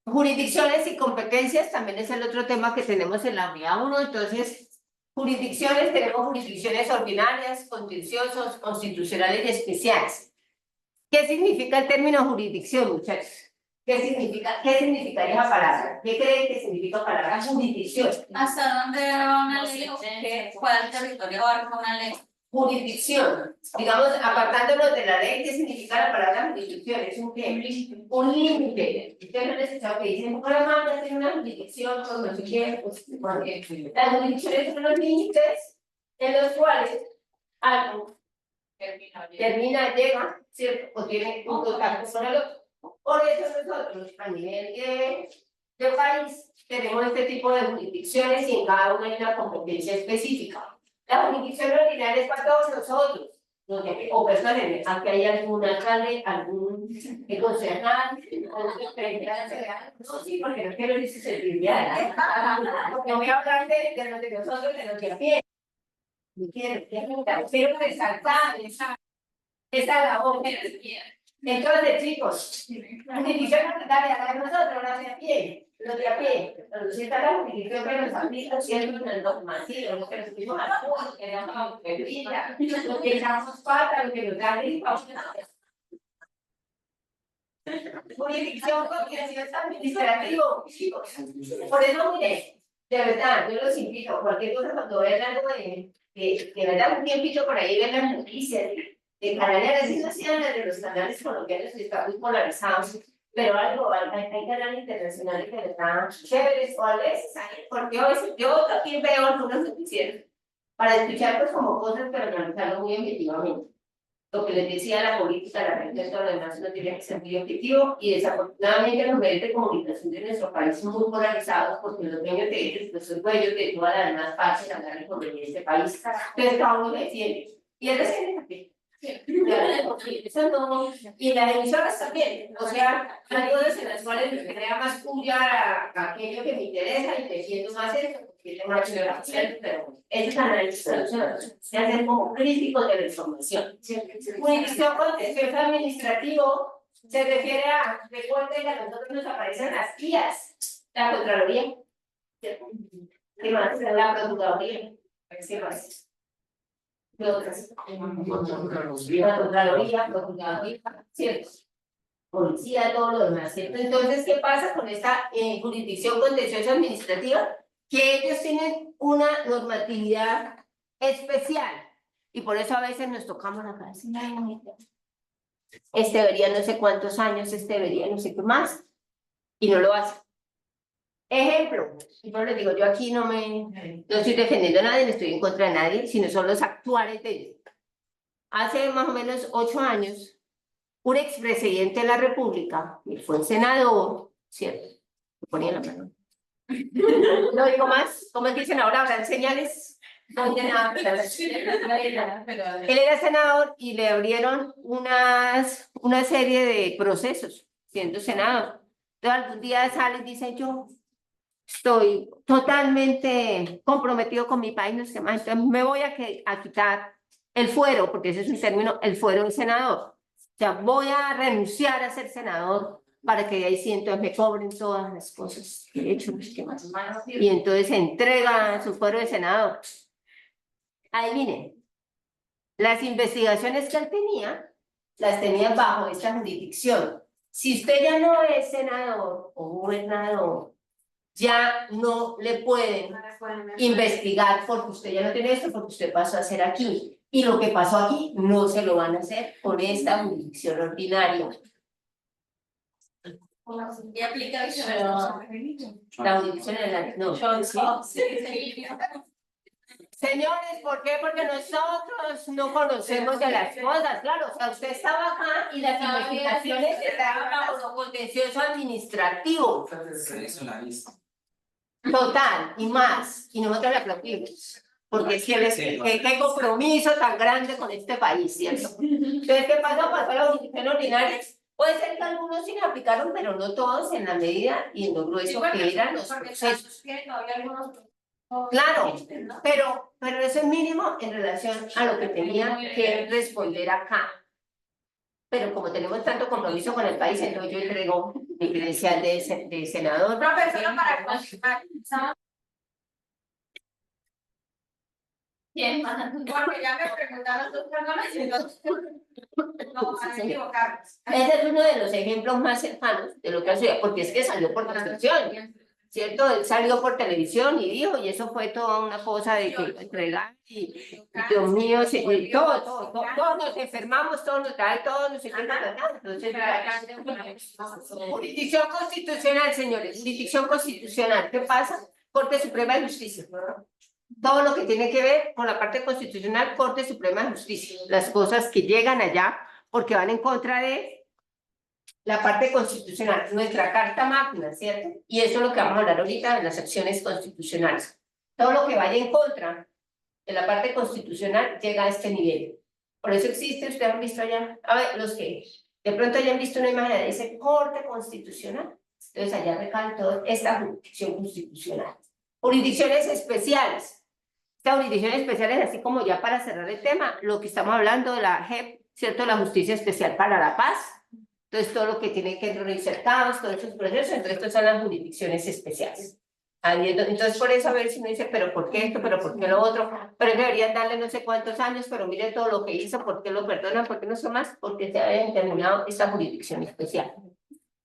Jurisdicciones y competencias también es el otro tema que tenemos en la unidad 1. Entonces, jurisdicciones, tenemos jurisdicciones ordinarias, contenciosos, constitucionales y especiales. ¿Qué significa el término jurisdicción, muchachos? ¿Qué significaría esa palabra? ¿Qué creen que significa la palabra jurisdicción? ¿Hasta dónde va una ley o qué cuál territorio abarca una ley? Jurisdicción, digamos, apartándonos de la ley, ¿qué significa la palabra jurisdicción? Es un qué? Un límite. Ustedes no han escuchado que dicen, Bucaramanga tiene una jurisdicción, con no sé qué, pues, porque las jurisdicciones son los límites en los cuales algo termina, llega, ¿cierto? O tiene un contacto con el otro. Por eso nosotros, a nivel de país, tenemos este tipo de jurisdicciones y en cada una hay una competencia específica. La jurisdicción ordinaria es para todos nosotros, o personas, aunque hay algún alcalde, algún concejal, algún secretario general. No, sí, porque no quiero decir servicial. Porque voy a hablar de los de nosotros, de los que a pie. Quiero resaltar esa labor. Entonces, chicos, jurisdicción ordinaria la de nosotros, la de a pie. Los de a pie, si está la jurisdicción que nos aplica, siempre en el dogmatismo, lo que nos fuimos a la voz, que le damos bebida, lo que echamos pata, lo que nos da gripa. Jurisdicción contencioso administrativo, chicos. Por eso, mire, de verdad, yo los invito, cualquier cosa cuando vean algo de verdad, un tiempito por ahí ven las noticias de canales, así no sean las de los canales colombianos que están muy polarizados, pero algo, hay canales internacionales que están chéveres, o a veces hay, porque yo también veo algunos noticieros para escuchar pues como cosas, pero analizarlo muy objetivamente. Lo que les decía, la política, la religión, todo lo demás no tiene que ser muy objetivo, y desafortunadamente los medios de comunicación de nuestro país son muy polarizados, porque los dueños de ellos, pues son dueños de todas las demás partes, la gran economía de este país. Entonces cada uno defiende, y él defiende también. Eso no, y las emisoras también, o sea, hay cosas en las cuales me crea más puya a aquello que me interesa y defiendo más eso, porque tengo una acción, pero es analizar, se hacen como críticos de la información. Jurisdicción contencioso administrativo se refiere a, recuerden que a nosotros nos aparecen las guías, la Contraloría, ¿qué más? La Procuraduría, ¿qué más? La Contraloría, ¿cierto? Policía, todo lo demás, ¿cierto? Entonces, ¿qué pasa con esta jurisdicción contenciosa administrativa? Que ellos tienen una normatividad especial y por eso a veces nos tocamos la cabeza. Este debería no sé cuántos años, este debería no sé qué más, y no lo hace. Ejemplo, yo les digo, yo aquí no estoy defendiendo a nadie, no estoy en contra de nadie, sino son los actuales de ellos. Hace más o menos 8 años, un expresidente de la República, y fue senador, ¿cierto? Me ponía la mano. No digo más, ¿cómo dicen ahora? ¿Habrán señales? No tiene nada, él era senador y le abrieron una serie de procesos siendo senador. Entonces algún día sale y dice, yo estoy totalmente comprometido con mi país, no sé más, entonces me voy a quitar el fuero, porque ese es un término, el fuero del senador. O sea, voy a renunciar a ser senador para que de ahí sí entonces me cobren todas las cosas que he hecho, no sé qué más. Y entonces entrega su fuero de senador. Adivinen, las investigaciones que él tenía las tenía bajo esta jurisdicción. Si usted ya no es senador o gobernador, ya no le pueden investigar porque usted ya no tiene esto, porque usted pasó a hacer aquí. Y lo que pasó aquí no se lo van a hacer con esta jurisdicción ordinaria. Y aplica La jurisdicción ordinaria, no. Señores, ¿por qué? Porque nosotros no conocemos de las cosas, claro, o sea, usted estaba acá y las investigaciones estaban bajo lo contencioso administrativo. Se hizo la vista. Total, y más, y nosotros le aplaudimos, porque es que qué compromiso tan grande con este país, ¿cierto? Entonces, ¿qué pasó? Pasó a la jurisdicción ordinaria. Puede ser que algunos sí la aplicaron, pero no todos en la medida y en lo grueso que eran los procesos. Claro, pero eso es mínimo en relación a lo que tenía que responder acá. Pero como tenemos tanto compromiso con el país, entonces yo entrego mi credencial de senador. Profesora, para confirmar, ¿Quién más? porque ya me preguntaron tus personas y no van a equivocarnos. Ese es uno de los ejemplos más cercanos de lo que hace, porque es que salió por televisión, ¿cierto? Él salió por televisión y dijo, y eso fue toda una cosa de que lo entregaron, y Dios mío, y todos nos enfermamos, todos nos trae, todos nos entonces, jurisdicción constitucional, señores, jurisdicción constitucional, ¿qué pasa? Corte Suprema de Justicia. Todo lo que tiene que ver con la parte constitucional, Corte Suprema de Justicia, las cosas que llegan allá porque van en contra de la parte constitucional, nuestra Carta Magna, ¿cierto? Y eso es lo que vamos a hablar ahorita en las acciones constitucionales. Todo lo que vaya en contra de la parte constitucional llega a este nivel. Por eso existe, ustedes han visto allá, a ver, los que de pronto hayan visto una imagen de ese Corte Constitucional, entonces allá recae toda esta jurisdicción constitucional. Jurisdicciones especiales. Estas jurisdicciones especiales, así como ya para cerrar el tema, lo que estamos hablando de la JEP, ¿cierto? La Justicia Especial para la Paz. Entonces, todo lo que tiene que realizar caos, todos esos procesos, entonces, estas son las jurisdicciones especiales. Entonces, por eso a ver si uno dice, pero ¿por qué esto? ¿Pero por qué lo otro? Pero deberían darle no sé cuántos años, pero mire todo lo que hizo, ¿por qué lo perdonan? ¿Por qué no son más? Porque se ha determinado esta jurisdicción especial.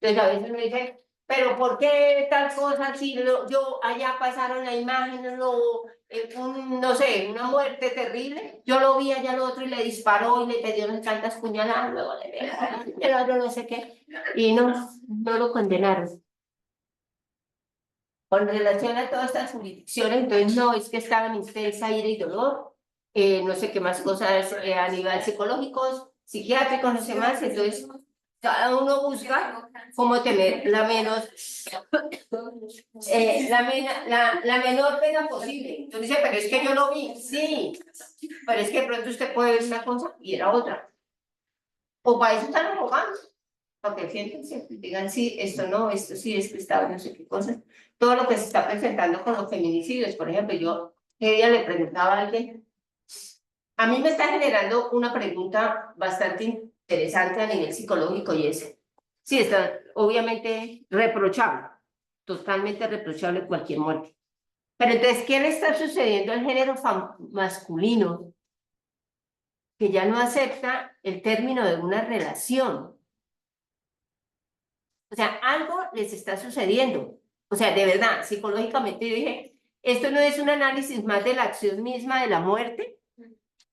Entonces, a veces uno dice, pero ¿por qué tal cosa? Si yo allá pasaron la imagen, no sé, una muerte terrible, yo lo vi allá al otro y le disparó y le dio unas tantas puñaladas, luego le pegó, el otro no sé qué, y no lo condenaron. Con relación a todas estas jurisdicciones, entonces no, es que estaban intensa ira y dolor, no sé qué más cosas a nivel psicológicos, psiquiátricos, no sé más, entonces cada uno busca cómo tener la menor pena posible. Entonces dice, pero es que yo lo vi, sí, pero es que de pronto usted puede ver una cosa y era otra. O para eso están abogados, para que siéntense, digan sí, esto no, esto sí, esto está, no sé qué cosas. Todo lo que se está presentando con los feminicidios, por ejemplo, yo ese día le preguntaba a alguien, a mí me está generando una pregunta bastante interesante a nivel psicológico y es, sí, está obviamente reprochable, totalmente reprochable cualquier muerte. Pero entonces, ¿qué le está sucediendo al género masculino que ya no acepta el término de una relación? O sea, algo les está sucediendo. O sea, de verdad, psicológicamente yo dije, esto no es un análisis más de la acción misma de la muerte,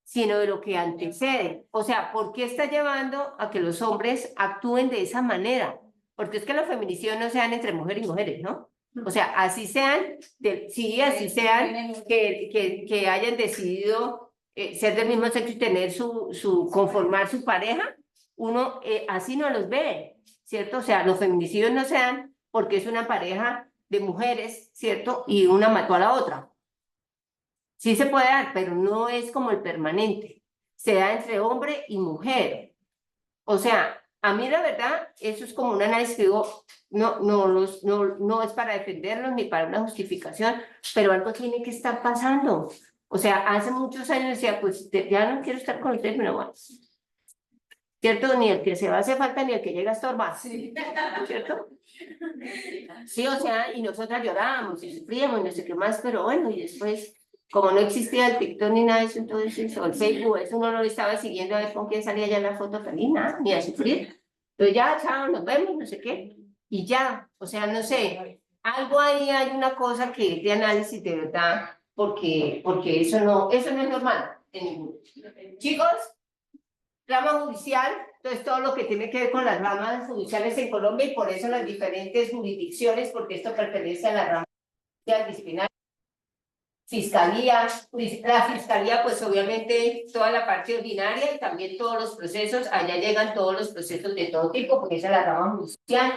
sino de lo que antecede. O sea, ¿por qué está llevando a que los hombres actúen de esa manera? Porque es que los feminicidios no sean entre mujeres y mujeres, ¿no? O sea, así sean, sí, así sean, que hayan decidido ser del mismo sexo y tener conformar su pareja, uno así no los ve, ¿cierto? O sea, los feminicidios no se dan porque es una pareja de mujeres, ¿cierto? Y una mató a la otra. Sí se puede dar, pero no es como el permanente. Se da entre hombre y mujer. O sea, a mí la verdad, eso es como un análisis que digo, no es para defenderlos ni para una justificación, pero algo tiene que estar pasando. O sea, hace muchos años decía, pues ya no quiero estar con ustedes, pero bueno. ¿Cierto? Ni el que se va hace falta, ni el que llega a estorbar. Sí. ¿Cierto? Sí, o sea, y nosotras llorábamos y sufríamos y no sé qué más, pero bueno, y después como no existía el TikTok ni nada de eso, entonces, o el Facebook, eso uno no lo estaba siguiendo a ver con quién salía ya en la foto feliz, nada, ni a sufrir. Entonces ya, chao, nos vemos, no sé qué, y ya, o sea, no sé, algo ahí hay una cosa que es de análisis de verdad, porque eso no es normal en ninguno. Chicos, rama judicial, entonces todo lo que tiene que ver con las ramas judiciales en Colombia y por eso las diferentes jurisdicciones, porque esto pertenece a la rama disciplinaria. Fiscalía, la fiscalía, pues obviamente toda la parte ordinaria y también todos los procesos, allá llegan todos los procesos de todo tipo, porque esa es la rama judicial.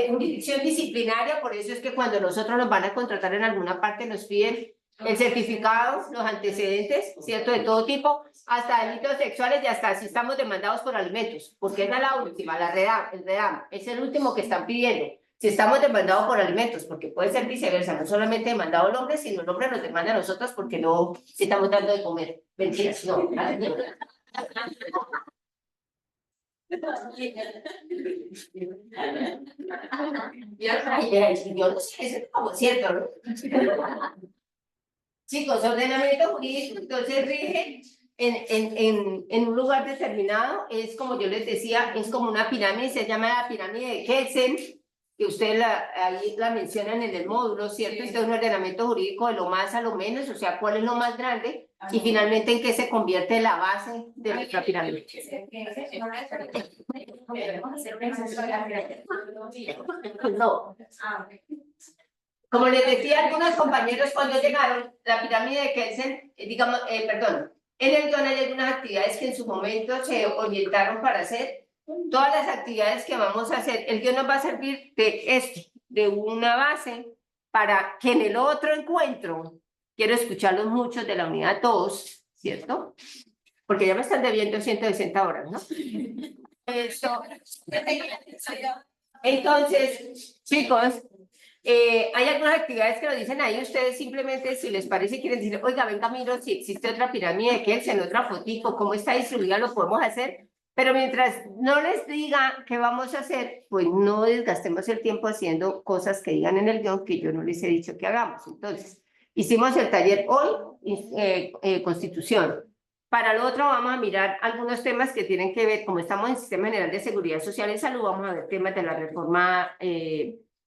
Jurisdicción disciplinaria, por eso es que cuando nosotros nos van a contratar en alguna parte nos piden el certificado, los antecedentes, ¿cierto? De todo tipo, hasta delitos sexuales y hasta si estamos demandados por alimentos, porque esa es la última, el REDAM, es el último que están pidiendo. Si estamos demandados por alimentos, porque puede ser viceversa, no solamente demandado el hombre, sino el hombre nos demanda a nosotros porque no si estamos dando de comer. Mentiras, no. Yo no sé, eso es como cierto, ¿no? Chicos, ordenamiento jurídico, entonces rige en un lugar determinado, es como yo les decía, es como una pirámide, se llama la pirámide de Kelsen, que ustedes ahí la mencionan en el módulo, ¿cierto? Este es un ordenamiento jurídico de lo más a lo menos, o sea, cuál es lo más grande, y finalmente en qué se convierte la base de nuestra pirámide. No. Como les decía a algunos compañeros cuando llegaron, la pirámide de Kelsen, digamos, perdón, en el guión hay algunas actividades que en su momento se orientaron para hacer. Todas las actividades que vamos a hacer, el guión nos va a servir de una base para que en el otro encuentro, quiero escucharlos muchos de la unidad 2, ¿cierto? Porque ya me están debiendo 160 horas, ¿no? Eso. Entonces, chicos, hay algunas actividades que lo dicen ahí, ustedes simplemente, si les parece, quieren decir, oiga, venga, miro si existe otra pirámide de Kelsen, otra fotico, cómo está distribuida, lo podemos hacer. Pero mientras no les diga qué vamos a hacer, pues no desgastemos el tiempo haciendo cosas que digan en el guión que yo no les he dicho que hagamos. Entonces, hicimos el taller hoy, Constitución. Para lo otro vamos a mirar algunos temas que tienen que ver, como estamos en Sistema General de Seguridad Social y Salud, vamos a ver temas de la reforma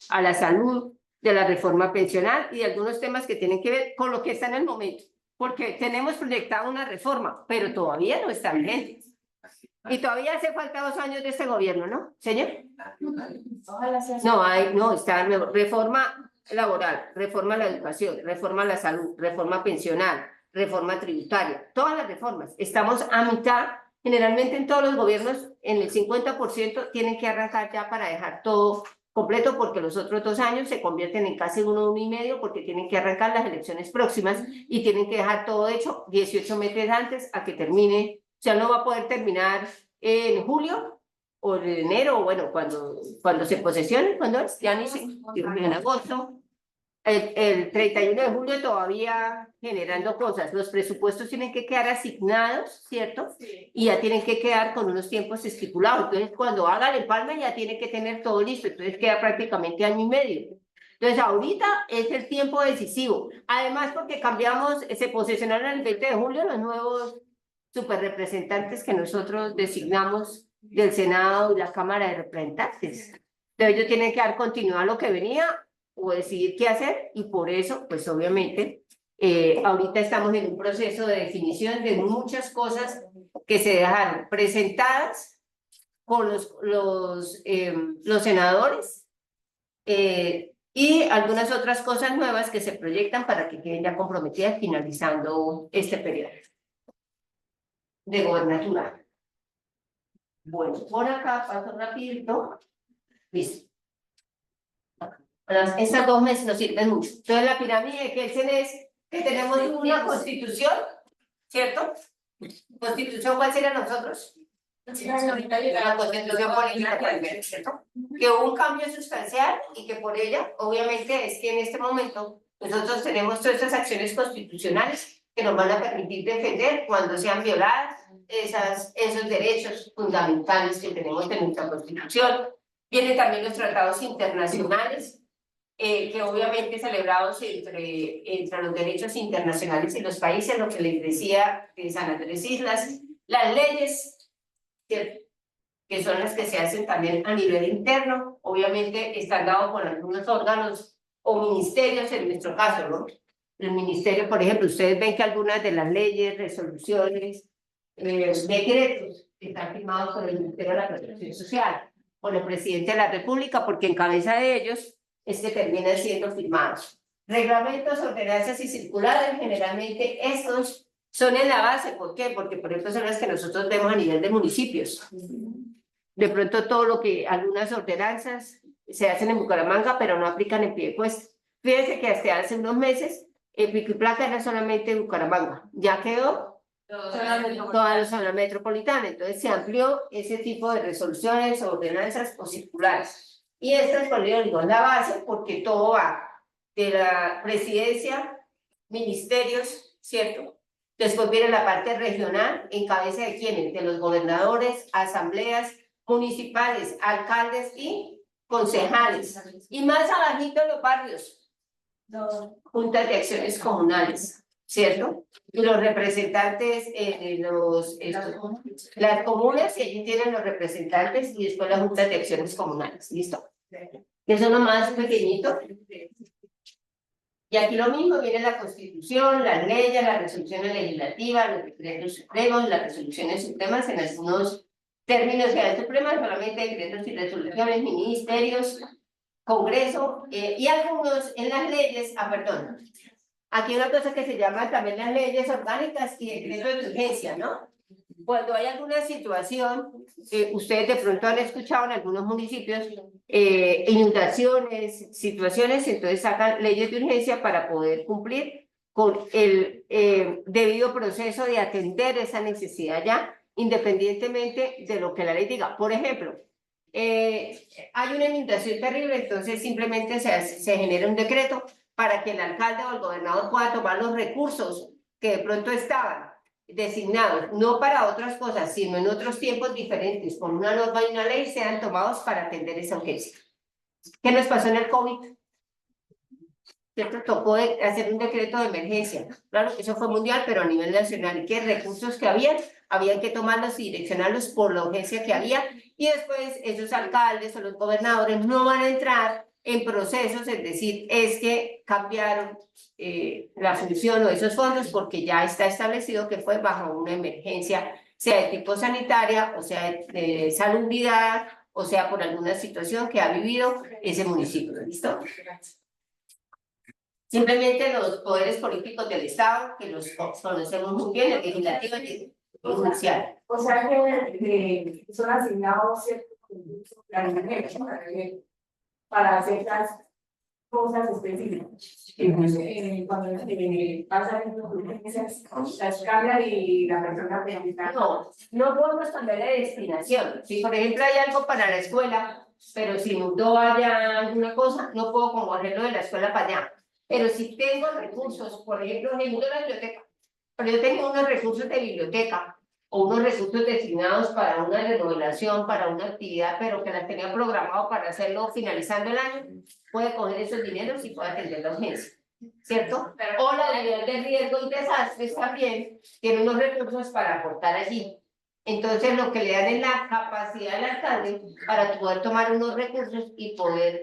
a la salud, de la reforma pensional y algunos temas que tienen que ver con lo que está en el momento. Porque tenemos proyectada una reforma, pero todavía no está vigente. Y todavía hace falta 2 años de este gobierno, ¿no, señor? No, está reforma laboral, reforma a la educación, reforma a la salud, reforma pensional, reforma tributaria, todas las reformas. Estamos a mitad, generalmente en todos los gobiernos, en el 50% tienen que arrancar ya para dejar todo completo, porque los otros 2 años se convierten en casi 1 y medio, porque tienen que arrancar las elecciones próximas y tienen que dejar todo hecho 18 meses antes a que termine. O sea, no va a poder terminar en julio o en enero, o bueno, cuando se posesione, cuando es, ya ni sé, en agosto, el 31 de julio todavía generando cosas. Los presupuestos tienen que quedar asignados, ¿cierto? Sí. Y ya tienen que quedar con unos tiempos estipulados. Entonces, cuando haga el empalme ya tiene que tener todo listo. Entonces, queda prácticamente 1 año y medio. Entonces, ahorita es el tiempo decisivo. Además, porque cambiamos, se posesionaron el 20 de julio los nuevos superrepresentantes que nosotros designamos del Senado y la Cámara de Representantes. Entonces, ellos tienen que dar continuidad a lo que venía o decidir qué hacer, y por eso, pues obviamente, ahorita estamos en un proceso de definición de muchas cosas que se dejaron presentadas con los senadores y algunas otras cosas nuevas que se proyectan para que queden ya comprometidas finalizando este periodo de gobernatura. Bueno, por acá paso rapidito. Listo. Estas 2 meses nos sirven mucho. Entonces, la pirámide de Kelsen es que tenemos una constitución, ¿cierto? ¿Constitución cuál sería nosotros? La constitución política, ¿cierto? Que hubo un cambio sustancial y que por ella, obviamente, es que en este momento nosotros tenemos todas estas acciones constitucionales que nos van a permitir defender cuando sean violadas esos derechos fundamentales que tenemos en nuestra constitución. Vienen también los tratados internacionales que obviamente celebrados entre los derechos internacionales y los países, lo que les decía de San Andrés Islas, las leyes que son las que se hacen también a nivel interno, obviamente están dados por algunos órganos o ministerios en nuestro caso, ¿no? El ministerio, por ejemplo, ustedes ven que algunas de las leyes, resoluciones, decretos están firmados por el Ministerio de la Protección Social, por el presidente de la República, porque en cabeza de ellos es que terminan siendo firmados. Reglamentos, ordenanzas y circulares, generalmente estos son en la base. ¿Por qué? Porque por ejemplo son las que nosotros vemos a nivel de municipios. De pronto todo lo que algunas ordenanzas se hacen en Bucaramanga, pero no aplican en Piedecuesta. Fíjense que hasta hace unos meses el pico y placa era solamente en Bucaramanga. Ya quedó toda la zona metropolitana. Entonces se amplió ese tipo de resoluciones, ordenanzas o circulares. Y esta es, por digo, la base, porque todo va de la presidencia, ministerios, ¿cierto? Después viene la parte regional, en cabeza de quiénes, de los gobernadores, asambleas municipales, alcaldes y concejales. Y más abajito los barrios, juntas de acciones comunales, ¿cierto? Y los representantes de las comunas, y allí tienen los representantes, y después las juntas de acciones comunales, ¿listo? Eso es lo más pequeñito. Y aquí lo mismo, viene la Constitución, las leyes, las resoluciones legislativas, los decretos supremos, las resoluciones supremas, en algunos términos de la suprema, solamente decretos y resoluciones, ministerios, Congreso, y algunos en las leyes, perdón, aquí hay una cosa que se llama también las leyes orgánicas y decretos de urgencia, ¿no? Cuando hay alguna situación, ustedes de pronto han escuchado en algunos municipios, inundaciones, situaciones, entonces sacan leyes de urgencia para poder cumplir con el debido proceso de atender esa necesidad ya, independientemente de lo que la ley diga. Por ejemplo, hay una inundación terrible, entonces simplemente se genera un decreto para que el alcalde o el gobernador pueda tomar los recursos que de pronto estaban designados, no para otras cosas, sino en otros tiempos diferentes, con una norma y una ley, sean tomados para atender esa urgencia. ¿Qué nos pasó en el COVID? ¿Cierto? Tocó hacer un decreto de emergencia. Claro, eso fue mundial, pero a nivel nacional. ¿Y qué recursos que habían que tomarlos y direccionarlos por la urgencia que había? Y después esos alcaldes o los gobernadores no van a entrar en procesos, es decir, es que cambiaron la función o esos fondos porque ya está establecido que fue bajo una emergencia, sea de tipo sanitaria, o sea de salubridad, o sea por alguna situación que ha vivido ese municipio. ¿Listo? Simplemente los poderes políticos del Estado, que los conocemos muy bien, el legislativo y el judicial. O sea que son asignados ciertos para hacer las cosas específicas. Cuando pasan las cambian y la persona prioritaria. No podemos cambiar de destinación. Si por ejemplo hay algo para la escuela, pero si no haya alguna cosa, no puedo convocarlo de la escuela para allá. Pero si tengo recursos, por ejemplo, en la biblioteca, pero yo tengo unos recursos de biblioteca o unos recursos designados para una remodelación, para una actividad, pero que las tenía programado para hacerlo finalizando el año, puede coger esos dineros y puede atender la urgencia, ¿cierto? O la unidad de riesgo y desastres también tiene unos recursos para aportar allí. Entonces, lo que le dan es la capacidad al alcalde para poder tomar unos recursos y poder,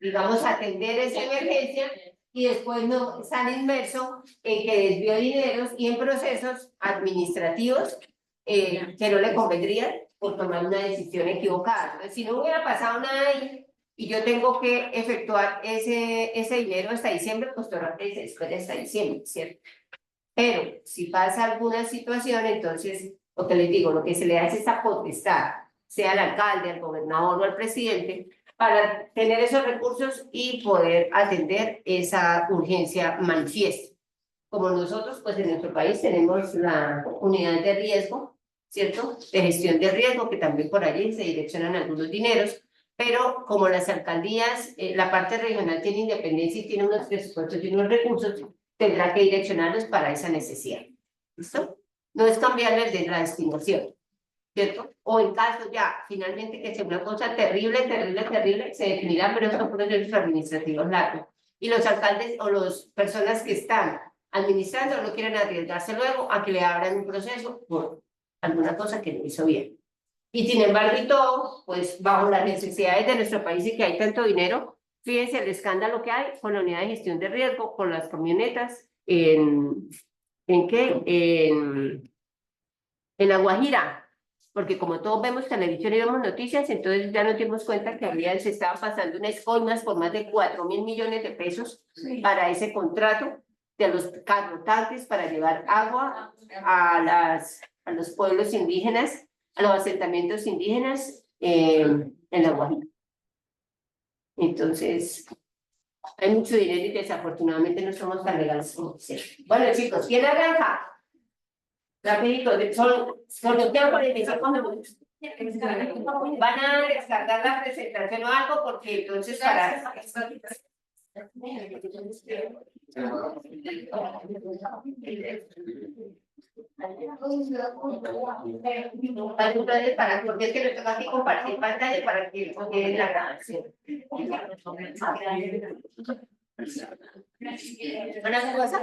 digamos, atender esa emergencia y después no están inmersos en que desvió dineros y en procesos administrativos que no le convendrían por tomar una decisión equivocada. Entonces, si no hubiera pasado nada ahí y yo tengo que efectuar ese dinero hasta diciembre, pues todo se espera hasta diciembre, ¿cierto? Pero si pasa alguna situación, entonces, lo que les digo, lo que se le hace es esa potestad, sea al alcalde, al gobernador o al presidente, para tener esos recursos y poder atender esa urgencia manifiesta. Como nosotros, pues en nuestro país tenemos la unidad de riesgo, ¿cierto? De gestión de riesgo, que también por allí se direccionan algunos dineros, pero como las alcaldías, la parte regional tiene independencia y tiene unos presupuestos y unos recursos, tendrá que direccionarlos para esa necesidad. ¿Listo? No es cambiarles de la destinación. ¿cierto? O en caso ya, finalmente, que sea una cosa terrible, se definirá, pero son procesos administrativos largos. Y los alcaldes o las personas que están administrando no quieren arriesgarse luego a que le abran un proceso por alguna cosa que no hizo bien. Y sin embargo, y todo, pues bajo las necesidades de nuestro país y que hay tanto dinero, fíjense el escándalo que hay con la unidad de gestión de riesgo, con las camionetas, ¿en qué? En La Guajira, porque como todos vemos televisión y vemos noticias, entonces ya nos dimos cuenta que se estaba pasando unas coimas por más de 4.000 millones de pesos para ese contrato de los carrotanques para llevar agua a los pueblos indígenas, a los asentamientos indígenas en La Guajira. Entonces, hay mucho dinero y desafortunadamente no somos tan legales como ser. Bueno, chicos, ¿quién arranca? Rapidito, son los 45 minutos. Van a descargar la presentación o algo porque entonces para... Porque es que le toca aquí compartir pantalla para que quede la grabación. ¿Una cosa?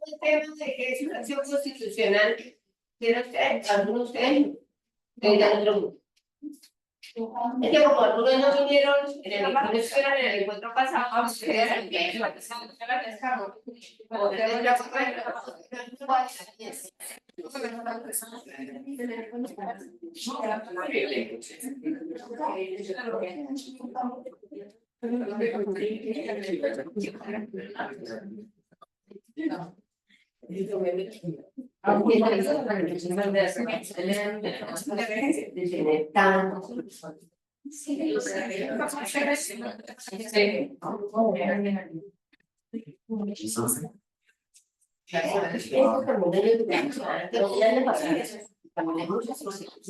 El tema de que es una acción constitucional, ¿tiene usted? ¿Alguno de ustedes? Es que como algunos no vinieron en el encuentro pasado, ustedes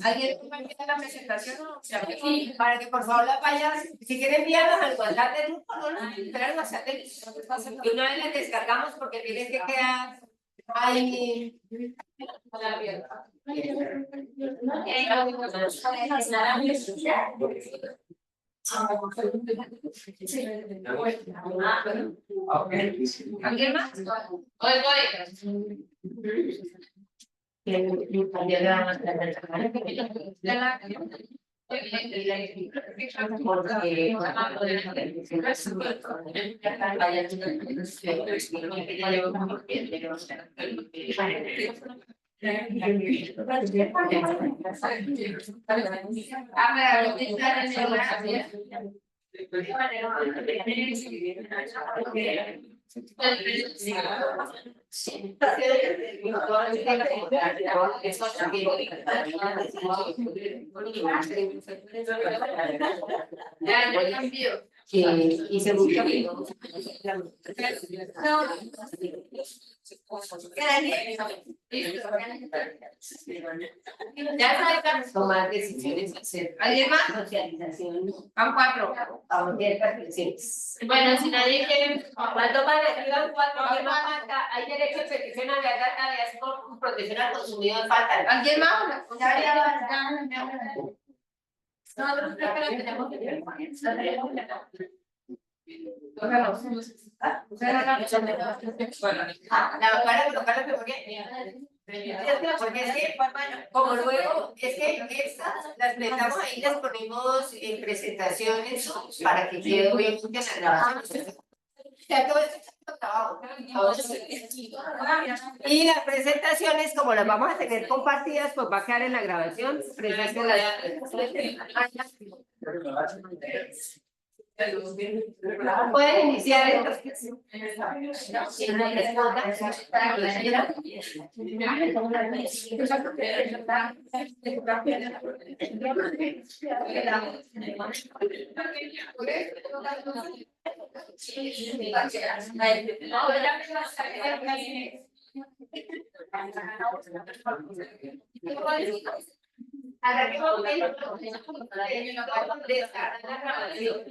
¿Alguien comparte la presentación? Sí, para que por favor la vayas, si quieren enviarnos al WhatsApp del grupo, no nos esperan al WhatsApp del grupo. Y una vez las descargamos porque tienen que quedar ahí. ¿Alguien más? Y se busca ya saben tomar decisiones, hacer socialización. Van 4. Bueno, si nadie quiere, va a tomar el 4, ¿alguien más falta? Hay derecho de petición a la data de así por protección al consumidor, falta. ¿Alguien más? Nosotros creo que lo tenemos que ver. Porque es que, como luego, es que estas las presentamos ahí, las ponemos en presentaciones para que quede bien en la grabación. Ya todo esto está trabajo. Y las presentaciones, como las vamos a tener compartidas, pues va a quedar en la grabación. Pueden iniciar entonces. ¿Hasta qué momento descargan la grabación?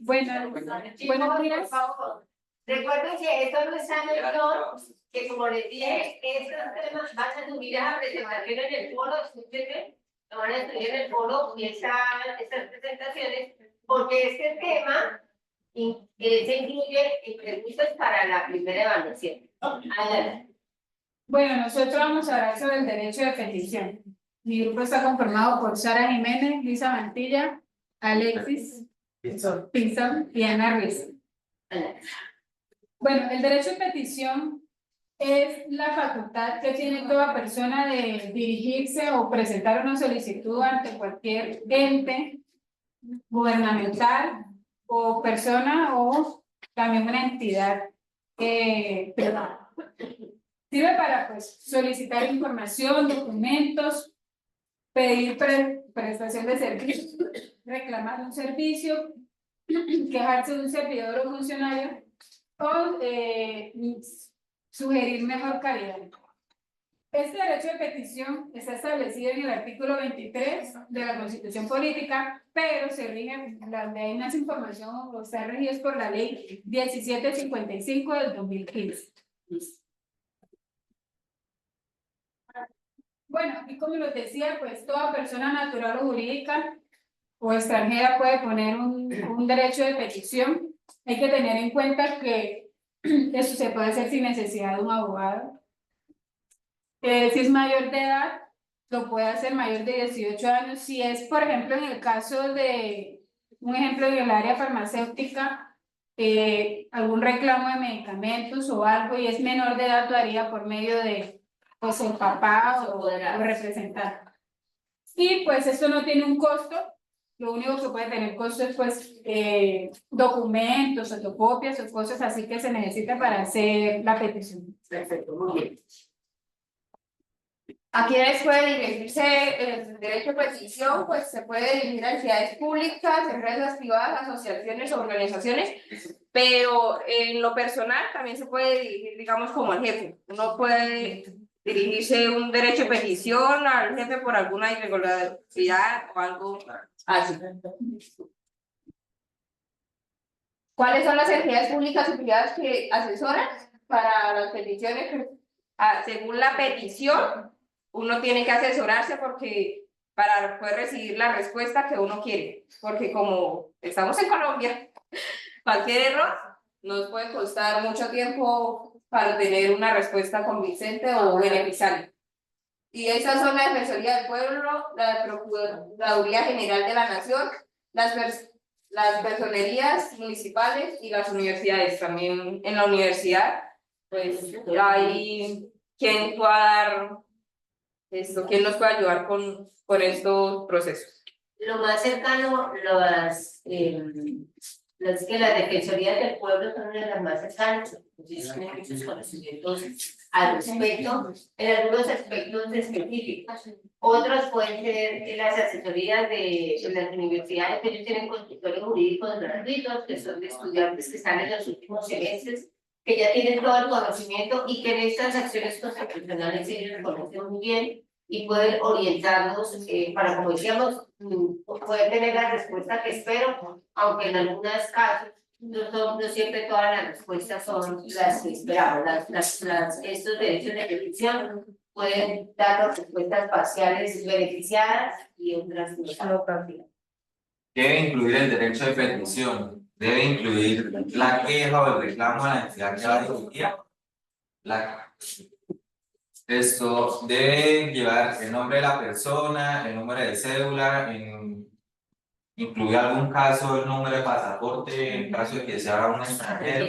Buenos días. Recuerden que esto no está en el guión, que como les dije, estos temas van a subir a presentación en el foro, escúchenme, lo van a subir en el foro y estas presentaciones, porque este tema se incluye en preguntas para la primera evaluación. Adelante. Bueno, nosotros vamos a hablar sobre el derecho de petición. Mi grupo está conformado por Sara Jiménez, Luisa Mantilla, Alexis Pinzón y Ana Ruiz. Bueno, el derecho de petición es la facultad que tiene toda persona de dirigirse o presentar una solicitud ante cualquier ente gubernamental o persona o también una entidad privada. Sirve para pues solicitar información, documentos, pedir prestación de servicio, reclamar un servicio, quejarse de un servidor o funcionario o sugerir mejor calidad. Este derecho de petición está establecido en el artículo 23 de la Constitución Política, pero se rige, donde hay más información o está regido por la ley 1755 del 2015. Bueno, y como les decía, pues toda persona natural o jurídica o extranjera puede poner un derecho de petición. Hay que tener en cuenta que eso se puede hacer sin necesidad de un abogado. Si es mayor de edad, lo puede hacer mayor de 18 años. Si es, por ejemplo, en el caso de, un ejemplo en el área farmacéutica, algún reclamo de medicamentos o algo y es menor de edad, lo haría por medio de pues el papá o representante. Y pues esto no tiene un costo, lo único que puede tener costo es pues documentos, fotocopias o cosas así que se necesita para hacer la petición. Perfecto, muy bien. ¿A quiénes puede dirigirse el derecho de petición? Pues se puede dirigir a entidades públicas, empresas privadas, asociaciones o organizaciones, pero en lo personal también se puede dirigir, digamos, como al jefe. Uno puede dirigirse un derecho de petición al jefe por alguna irregularidad o algo así. ¿Cuáles son las entidades públicas y privadas que asesoran para las peticiones? Según la petición, uno tiene que asesorarse porque para poder recibir la respuesta que uno quiere, porque como estamos en Colombia, cualquier error nos puede costar mucho tiempo para tener una respuesta convincente o beneficiaria. Y esas son la Defensoría del Pueblo, la Procuraduría General de la Nación, las personerías municipales y las universidades. También en la universidad, pues hay quien pueda dar esto, ¿quién nos puede ayudar con estos procesos? Lo más cercano, que las defensorías del pueblo son una de las más cercanas, entonces tienen muchos conocimientos al respecto, en algunos aspectos específicos. Otros pueden ser las asesorías de las universidades, que ellos tienen consultores jurídicos gratuitos, que son de estudiantes que están en los últimos semestres, que ya tienen todo el conocimiento y que en estas acciones constitucionales ellos conocen muy bien y pueden orientarnos para, como decíamos, poder tener la respuesta que espero, aunque en algunos casos no siempre todas las respuestas son las que esperamos. Estos derechos de petición pueden dar respuestas parciales beneficiadas y otras no. Debe incluir el derecho de petición. Debe incluir la queja o el reclamo a la entidad que va a dirigir. Esto debe llevar el nombre de la persona, el número de cédula, incluir algún caso, el número de pasaporte, en caso de que sea un extranjero.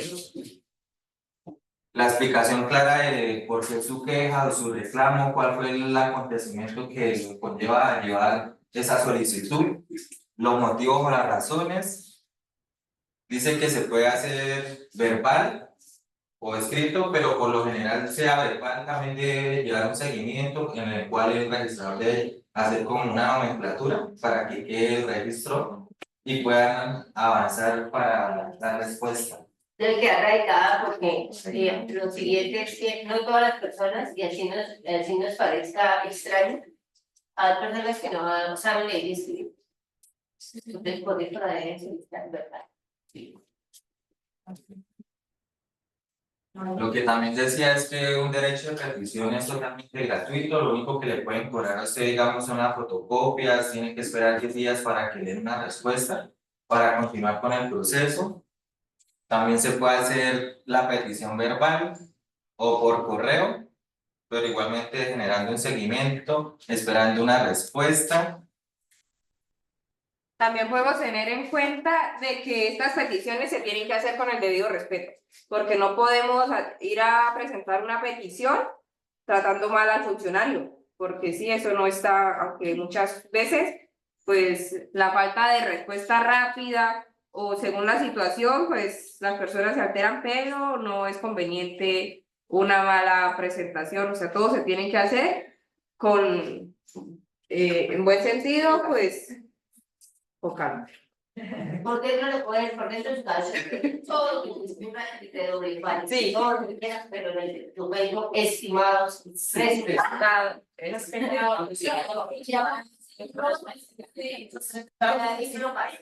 La explicación clara de por qué su queja o su reclamo, cuál fue el acontecimiento que lo conlleva a llevar esa solicitud, los motivos o las razones. Dice que se puede hacer verbal o escrito, pero por lo general sea verbal también debe llevar un seguimiento en el cual el registrador debe hacer como una nomenclatura para que quede el registro y puedan avanzar para la respuesta. Debe quedar radicada porque lo siguiente es que no todas las personas, y así nos parezca extraño, hay personas que no saben leer y escribir. Entonces, por eso la deben solicitar, ¿verdad? Lo que también decía es que un derecho de petición es totalmente gratuito, lo único que le pueden cobrar a usted, digamos, son las fotocopias, tiene que esperar 10 días para que le den una respuesta, para continuar con el proceso. También se puede hacer la petición verbal o por correo, pero igualmente generando un seguimiento, esperando una respuesta. También podemos tener en cuenta de que estas peticiones se tienen que hacer con el debido respeto, porque no podemos ir a presentar una petición tratando mal al funcionario, porque sí, eso no está, aunque muchas veces, pues la falta de respuesta rápida o según la situación, pues las personas se alteran, pero no es conveniente una mala presentación, o sea, todo se tiene que hacer con, en buen sentido, pues, con calma. ¿Por qué no le pueden poner en tus casos todo lo que te doble igual? Sí. Todo lo que quieras, pero en el documento estimados, respetados.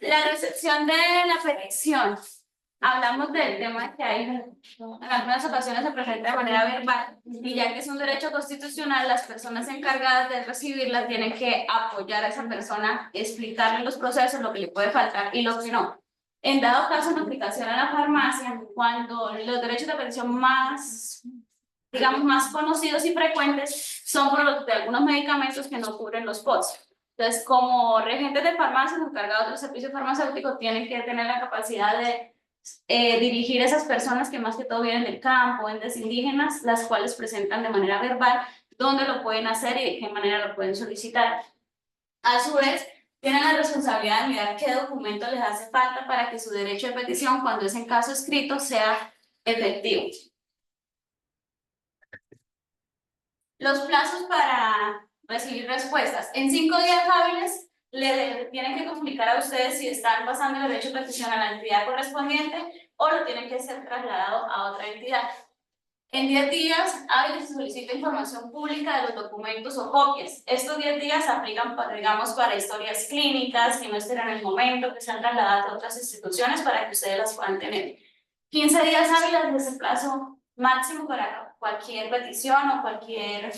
La recepción de la petición. Hablamos del tema que hay en algunas ocasiones se presenta de manera verbal y ya que es un derecho constitucional, las personas encargadas de recibirla tienen que apoyar a esa persona, explicarle los procesos, lo que le puede faltar y lo que no. En dado caso, en aplicación a la farmacia, cuando los derechos de petición más, digamos, más conocidos y frecuentes son por los de algunos medicamentos que no cubren los POTS. Entonces, como regentes de farmacia, encargados del servicio farmacéutico, tienen que tener la capacidad de dirigir a esas personas que más que todo vienen del campo, entes indígenas, las cuales presentan de manera verbal dónde lo pueden hacer y de qué manera lo pueden solicitar. A su vez, tienen la responsabilidad de mirar qué documento les hace falta para que su derecho de petición, cuando es en caso escrito, sea efectivo. Los plazos para recibir respuestas. En 5 días hábiles le tienen que comunicar a ustedes si están pasando el derecho de petición a la entidad correspondiente o lo tienen que ser trasladado a otra entidad. En 10 días hábiles se solicita información pública de los documentos o copias. Estos 10 días se aplican, digamos, para historias clínicas que no estén en el momento, que sean trasladadas a otras instituciones para que ustedes las puedan tener. 15 días hábiles es el plazo máximo para cualquier petición o cualquier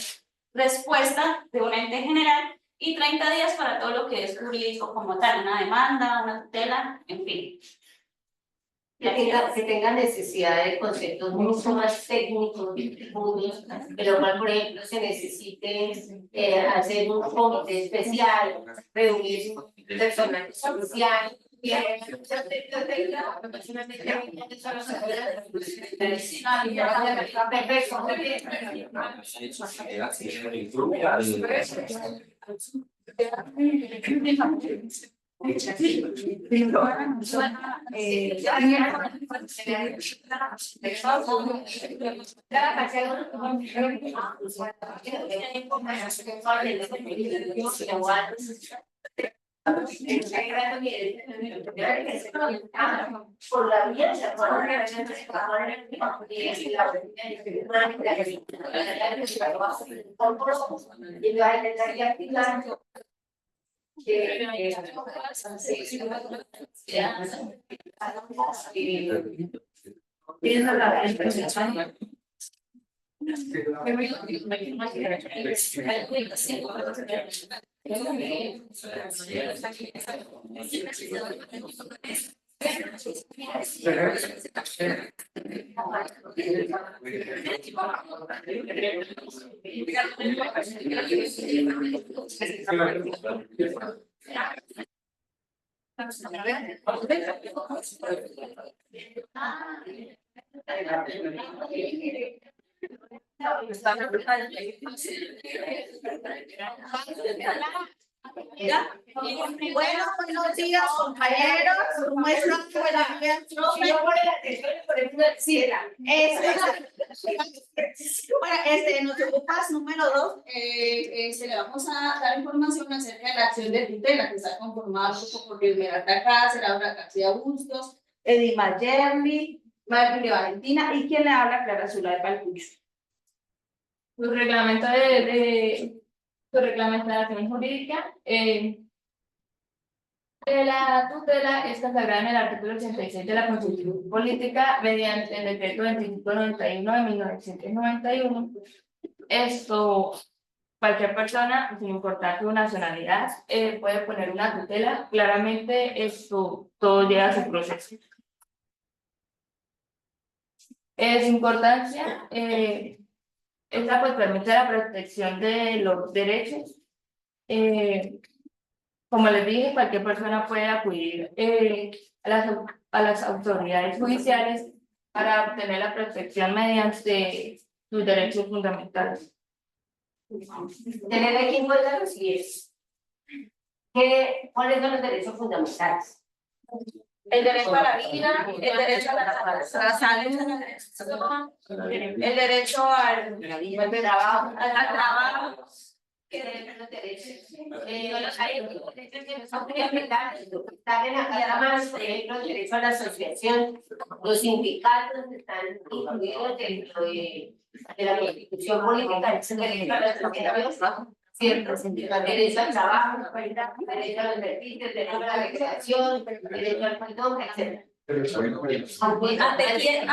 respuesta de un ente general y 30 días para todo lo que es jurídico como tal, una demanda, una tutela, en fin. Que tenga necesidad de conceptos mucho más técnicos, pero cual, por ejemplo, se necesite hacer un comité especial, reunir personal especial. Por la vía Bueno, buenos días, compañeros. Muestro que la nos ocupas número 2. Le vamos a dar información acerca de la acción de tutela que está conformada por Esmeralda Cáceres, Laura García Bustos, Edima Yerli, Martín Valentina y quien le habla, Clara Zulay Palcucho. Los reglamentos de reglamentación jurídica de la tutela es consagrada en el artículo 86 de la Constitución Política mediante el decreto 2591 de 1991. Cualquier persona, sin importar su nacionalidad, puede poner una tutela. Claramente todo lleva a su proceso. Es importancia, esta pues permite la protección de los derechos. Como les dije, cualquier persona puede acudir a las autoridades judiciales para obtener la protección mediante sus derechos fundamentales. Tener aquí en cuenta lo siguiente. ¿Cuáles son los derechos fundamentales? El derecho a la vida, el derecho a la salud, el derecho al trabajo, Que deben los derechos. Son fundamentales. Están aquí además, por ejemplo, el derecho a la asociación, los sindicatos están incluidos dentro de la Constitución Política, el derecho a la asociación, ¿cierto? Derecho al trabajo, derecho a los beneficios, derecho a la recreación, derecho al perdón, etc. ¿Ante quién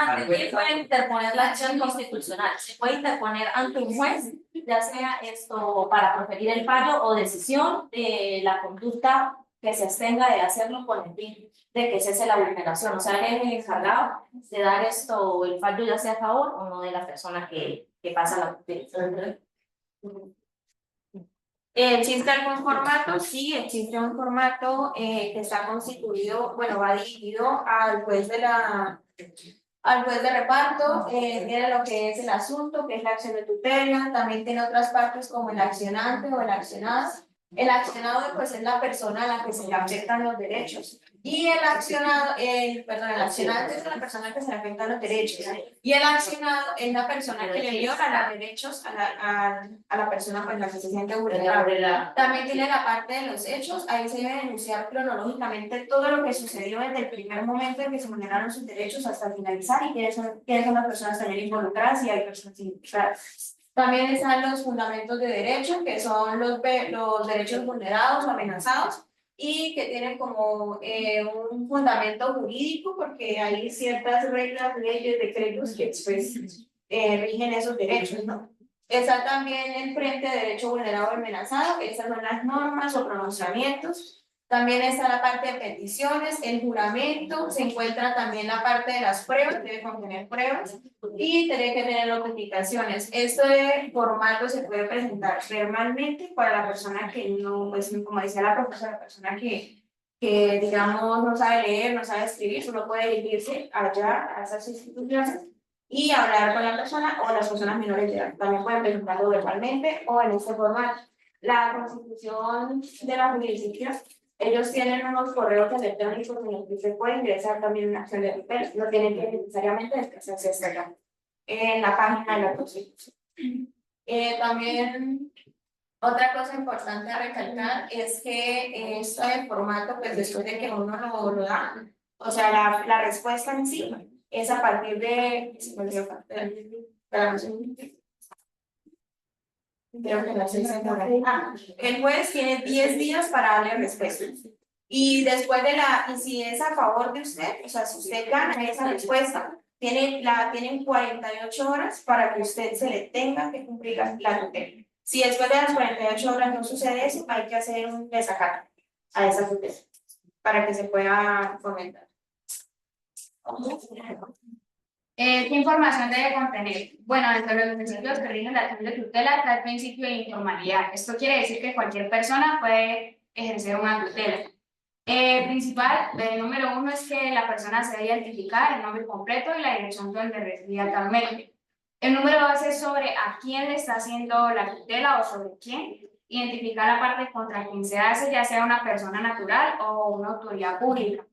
puede interponer la acción constitucional? Se puede interponer ante un juez, ya sea esto para proferir el fallo o decisión de la conducta que se abstenga de hacerlo con el fin de que cese la vulneración. O sea, él es el encargado de dar el fallo ya sea a favor o no de la persona que pasa la tutela. ¿Existe algún formato? Sí, existe un formato que está constituido, bueno, va dirigido al juez de reparto, tiene lo que es el asunto, que es la acción de tutela, también tiene otras partes como el accionante o el accionado. El accionado pues es la persona a la que se le afectan los derechos. Y el accionante es la persona que se le afectan los derechos. Y el accionado es la persona que le viola los derechos a la persona con la que se siente vulnerable. También tiene la parte de los hechos, ahí se debe denunciar cronológicamente todo lo que sucedió desde el primer momento en que se vulneraron sus derechos hasta finalizar y quiénes son las personas también involucradas y hay personas involucradas. También están los fundamentos de derecho, que son los derechos vulnerados o amenazados, y que tienen como un fundamento jurídico, porque hay ciertas reglas, leyes, decretos que pues, rigen esos derechos, ¿no? Está también el frente de derecho vulnerado o amenazado, que esas son las normas o pronunciamientos. También está la parte de peticiones, el juramento, se encuentra también la parte de las pruebas, debe contener pruebas y tiene que tener notificaciones. Esto de formato se puede presentar verbalmente para la persona que no, pues como decía la profesora, la persona que digamos no sabe leer, no sabe escribir, solo puede dirigirse allá a esas instituciones y hablar con la persona o las personas menores de edad. También pueden presentarlo verbalmente o en este formato. La constitución de la jurisdicción, ellos tienen unos correos electrónicos en los que se puede ingresar también una acción de tutela, no tienen que necesariamente desplazarse hasta acá, en la página de la Constitución. También otra cosa importante a recalcar es que esto de formato, pues después de que uno lo da, o sea, la respuesta en sí es a partir de, creo que el juez tiene 10 días para darle respuesta. Y después y si es a favor de usted, o sea, si usted gana esa respuesta, tienen 48 horas para que usted se le tenga que cumplir la tutela. Si después de las 48 horas no sucede eso, hay que hacer un desacato a esa tutela para que se pueda fomentar. ¿Qué información debe contener? Bueno, dentro de los principios que rigen la acción de tutela está el principio de informalidad. Esto quiere decir que cualquier persona puede ejercer una tutela. Principal, número 1 es que la persona se debe identificar el nombre completo y la dirección donde reside actualmente. El número 2 es sobre a quién le está haciendo la tutela o sobre quién. Identificar la parte contra quien se hace, ya sea una persona natural o una autoridad pública.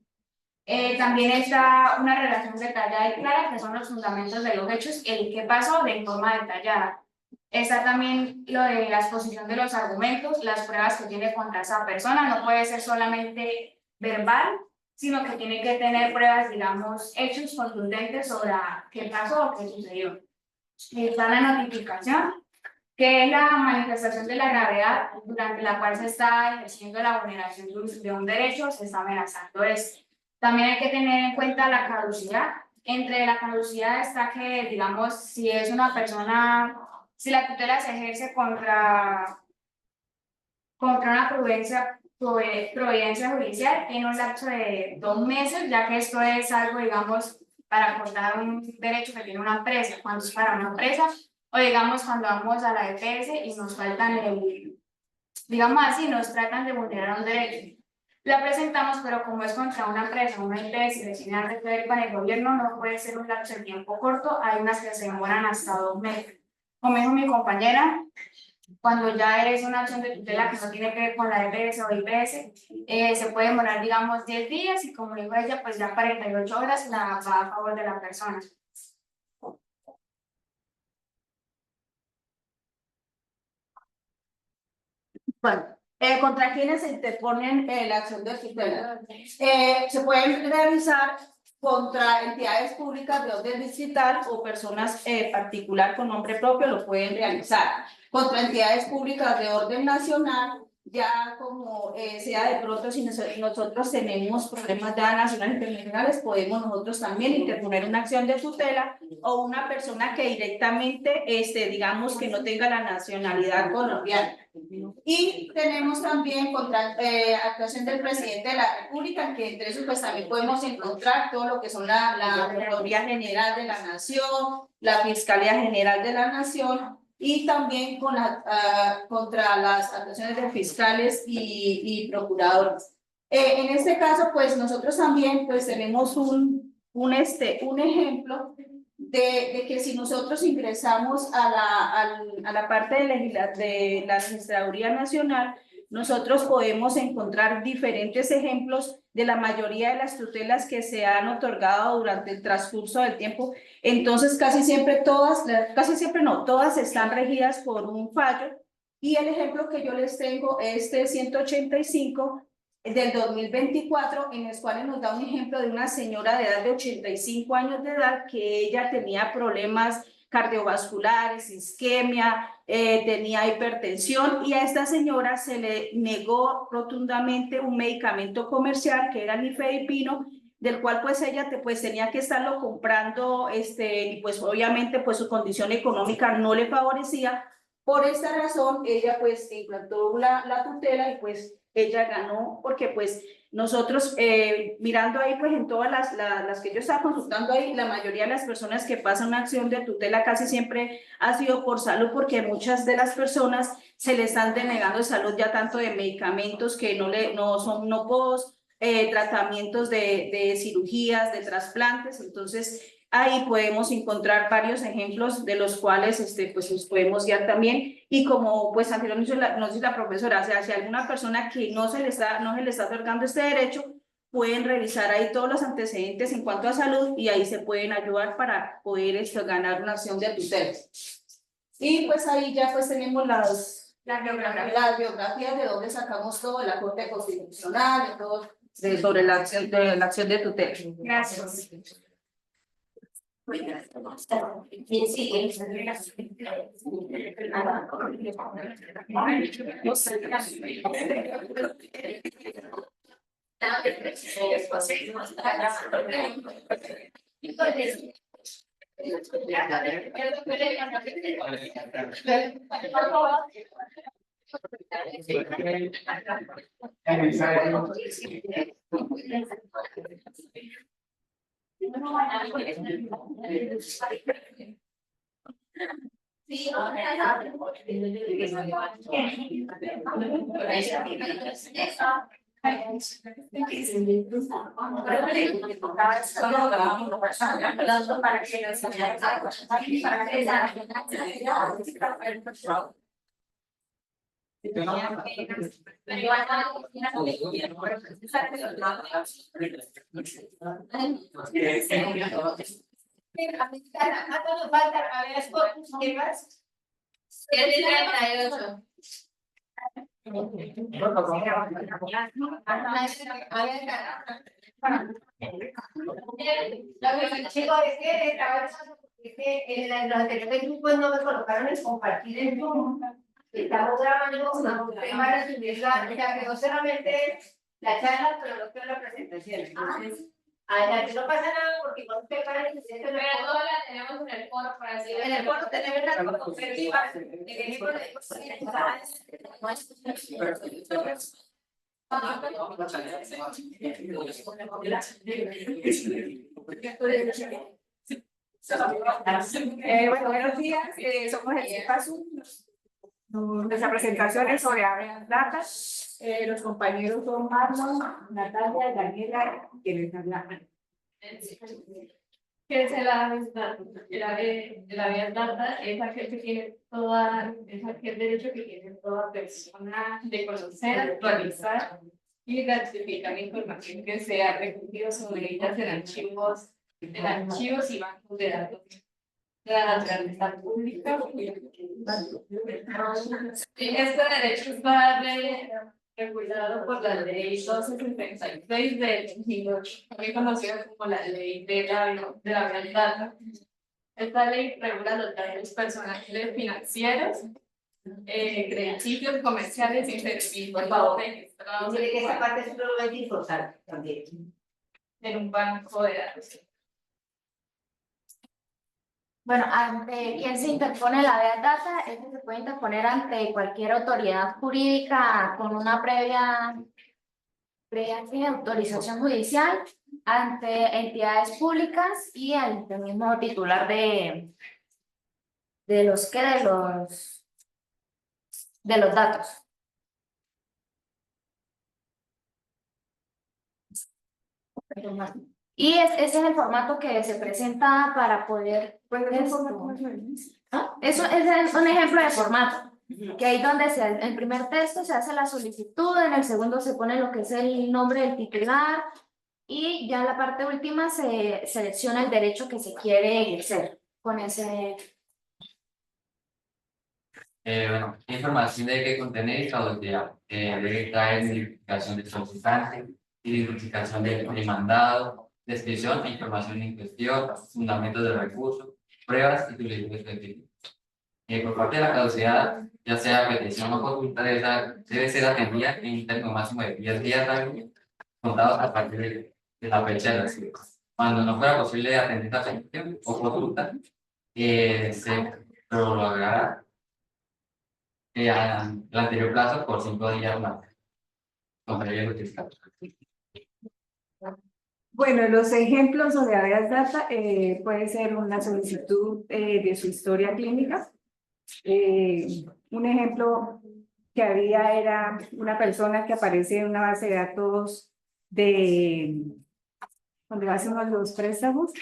También está una relación detallada y clara, que son los fundamentos de los hechos, el qué pasó de forma detallada. Está también lo de la exposición de los argumentos, las pruebas que tiene contra esa persona, no puede ser solamente verbal, sino que tiene que tener pruebas, digamos, hechos contundentes sobre qué pasó o qué sucedió. Está la notificación, que es la manifestación de la gravedad durante la cual se está ejerciendo la vulneración de un derecho, se está amenazando esto. También hay que tener en cuenta la caducidad. Entre la caducidad está que, digamos, si es una persona, si la tutela se ejerce contra una providencia judicial, tiene un lapso de 2 meses, ya que esto es algo, digamos, para acordar un derecho que tiene una empresa. Cuando es para una empresa, o digamos cuando vamos a la EPS y nos faltan digamos así, nos tratan de vulnerar un derecho. La presentamos, pero como es contra una empresa, una EPS y destina a ver con el gobierno, no puede ser un lapso de tiempo corto, hay unas que se demoran hasta 2 meses. Como dijo mi compañera, cuando ya es una acción de tutela que no tiene que ver con la EPS o IPS, se puede demorar, digamos, 10 días y como dijo ella, pues ya 48 horas la va a favor de la persona. Bueno, ¿contra quiénes se interponen la acción de tutela? Se pueden realizar contra entidades públicas de orden distrital o personas particular con nombre propio lo pueden realizar. Contra entidades públicas de orden nacional, ya como sea de pronto si nosotros tenemos problemas ya nacionales e internacionales, podemos nosotros también interponer una acción de tutela o una persona que directamente, digamos que no tenga la nacionalidad colombiana. Y tenemos también contra actuación del presidente de la República, que entre eso pues también podemos encontrar todo lo que son la Procuraduría General de la Nación, la Fiscalía General de la Nación, y también contra las actuaciones de fiscales y procuradores. En este caso, pues nosotros también pues tenemos un ejemplo de que si nosotros ingresamos a la parte de la Registraduría Nacional, nosotros podemos encontrar diferentes ejemplos de la mayoría de las tutelas que se han otorgado durante el transcurso del tiempo. Entonces, casi siempre todas están regidas por un fallo. Y el ejemplo que yo les tengo es de 185 del 2024, en los cuales nos da un ejemplo de una señora de edad de 85 años de edad que ella tenía problemas cardiovasculares, isquemia, tenía hipertensión, y a esta señora se le negó rotundamente un medicamento comercial que era nifedipino, del cual pues ella pues tenía que estarlo comprando, y pues obviamente pues su condición económica no le favorecía. Por esta razón ella pues implantó la tutela y pues ella ganó, porque pues nosotros mirando ahí pues en todas las que yo estaba consultando ahí, la mayoría de las personas que pasan una acción de tutela casi siempre ha sido por salud, porque muchas de las personas se le están denegando salud ya tanto de medicamentos que no son no post, tratamientos de cirugías, de trasplantes. Entonces ahí podemos encontrar varios ejemplos de los cuales pues nos podemos guiar también. Y como pues anteriormente nos dice la profesora, o sea, si alguna persona que no se le está otorgando este derecho, pueden revisar ahí todos los antecedentes en cuanto a salud y ahí se pueden ayudar para poder ganar una acción de tutela. Y pues ahí ya pues tenemos las biografías de donde sacamos todo de la Corte Constitucional y todo sobre la acción de tutela. Gracias. ¿Cuánto nos falta? A ver, ¿qué más? 7:38. Es que en los anteriores grupos no me colocaron el compartir el Zoom. Estamos grabando una tema de subirla, o sea, quedó solamente la charla, pero no quedó la presentación. Entonces, adelante, no pasa nada porque cuando usted para el Pero todas la tenemos en el foro para así. en el foro tenemos la cooperativa, Bueno, buenos días, somos el CIPASU. Nuestra presentación es sobre Habeas Data. Los compañeros son Marlon, Natalia, Daniela y quienes hablan. ¿Qué es el habeas data? El habeas data es aquel que tiene es aquel derecho que tiene toda persona de conocer, actualizar y ratificar la información que sea recogido sobre ellas en archivos y bancos de datos de la naturaleza pública. Este derecho está regulado por la ley 1276 del 2008, también conocida como la ley de la habeas data. Esta ley regula los datos personales financieros, crediticios, comerciales y servicios registrados que esa parte es sumamente importante también. en un banco de datos. Bueno, ante quien se interpone la habeas data, este se puede interponer ante cualquier autoridad jurídica con una previa autorización judicial, ante entidades públicas y ante el mismo titular de los datos. Y ese es el formato que se presenta para poder... Eso es un ejemplo de formato, que ahí donde el primer texto se hace la solicitud, en el segundo se pone lo que es el nombre del titular y ya en la parte última se selecciona el derecho que se quiere ejercer con ese... Bueno, ¿qué información debe que contener esta auditoría? Debe traer identificación del solicitante, identificación del demandado, descripción e información en cuestión, fundamentos del recurso, pruebas y solicitudes específicas. Por parte de la caducidad, ya sea petición o consulta, debe ser atendida en un término máximo de 10 días hábiles, contados a partir de la fecha de la cita. Cuando no fuera posible atender la petición o consulta, se prolongará el anterior plazo por 5 días más. Bueno, los ejemplos sobre habeas data puede ser una solicitud de su historia clínica. Un ejemplo que había era una persona que aparece en una base de datos donde hacen los préstamos,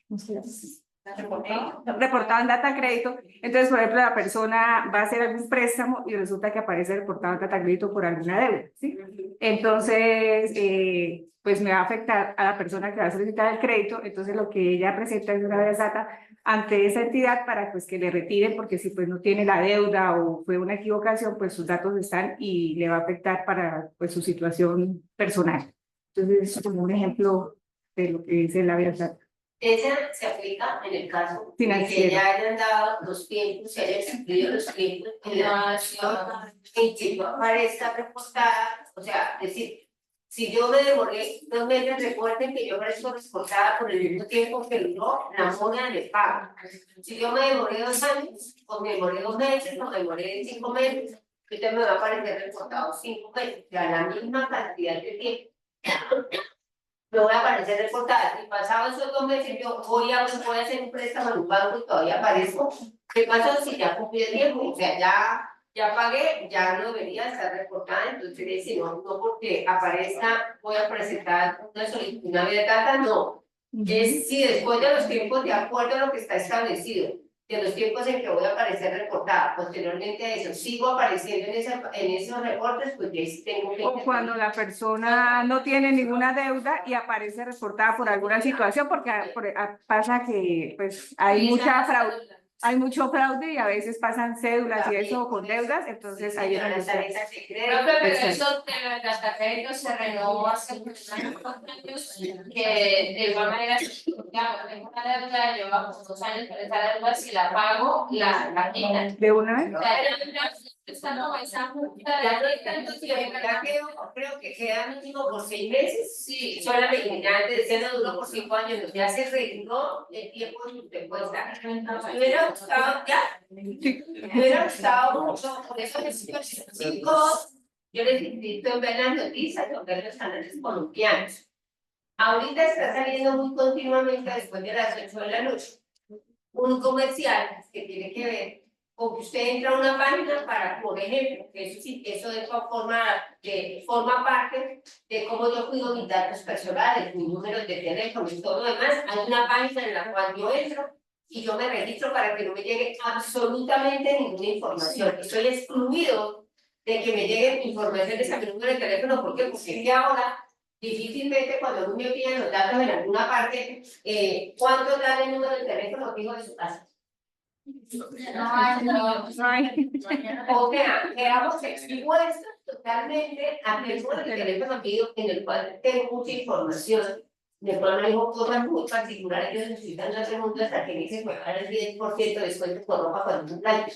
¿cómo se llama? Reportado en data crédito. Entonces, por ejemplo, la persona va a hacer algún préstamo y resulta que aparece reportado en data crédito por alguna deuda, ¿sí? Entonces, pues me va a afectar a la persona que va a solicitar el crédito. Entonces, lo que ella presenta es una habeas data ante esa entidad para pues que le retiren, porque si pues no tiene la deuda o fue una equivocación, pues sus datos están y le va a afectar para pues su situación personal. Entonces, es como un ejemplo de lo que dice la habeas data. Esa se aplica en el caso de que Financiero. ya hayan dado los tiempos, se hayan cumplido los tiempos en la acción en que no aparezca reportada, o sea, es decir, si yo me demoré 2 meses, recuerden que yo aparezco reportada por el mismo tiempo que duró la moneda de pago. Si yo me demoré 2 años, o me demoré 2 meses, o me demoré 5 meses, usted me va a aparecer reportado 5 meses, o sea, la misma cantidad de tiempo. me voy a aparecer reportada. Y pasados esos 2 meses, yo voy a hacer un préstamo en un banco y todavía aparezco. ¿Qué pasó si ya cumplí el tiempo? O sea, ya pagué, ya no debería estar reportada. Entonces, si no porque aparezca, voy a presentar una solicitud, una vía de data, no. Es si después de los tiempos, de acuerdo a lo que está establecido, de los tiempos en que voy a aparecer reportada, posteriormente a eso, sigo apareciendo en esos reportes, pues ya sí tengo que... O cuando la persona no tiene ninguna deuda y aparece reportada por alguna situación, porque pasa que pues hay mucho fraude y a veces pasan cédulas y eso con deudas, entonces ahí es donde Profe, pero eso de la tarjeta se renovó hace unos años, que de igual manera, digamos, tengo una deuda, llevo 2 años con esa deuda, si la pago, la quitan. de una vez. O sea, esa multa Ya no hay tanto tiempo, ya creo que queda mínimo por 6 meses. sí, Solamente, ya antes decía no duró por 5 años, ya se redujo el tiempo en que puede estar. Me hubiera gustado, ya, me hubiera gustado mucho, por eso necesito 5, yo necesito ver las noticias, ver los canales colombianos. Ahorita está saliendo muy continuamente después de las 8 de la noche un comercial que tiene que ver con que usted entra a una página para, por ejemplo, que eso sí, eso forma parte de cómo yo cuido mis datos personales, mis números de teléfono y todo lo demás. Hay una página en la cual yo entro y yo me registro para que no me llegue absolutamente ninguna información. Estoy excluido de que me lleguen informaciones a mi número de teléfono. ¿Por qué? Porque es que ahora difícilmente cuando me piden los datos en alguna parte, ¿cuántos dan el número de teléfono fijo de su casa? O sea, quedamos expuestos totalmente a que el número de teléfono fijo en el cual tengo mucha información, de cual manejo cosas muy particulares. Ellos necesitan hacer preguntas hasta que dicen que pagar el 10% de descuento por ropa cuando un año.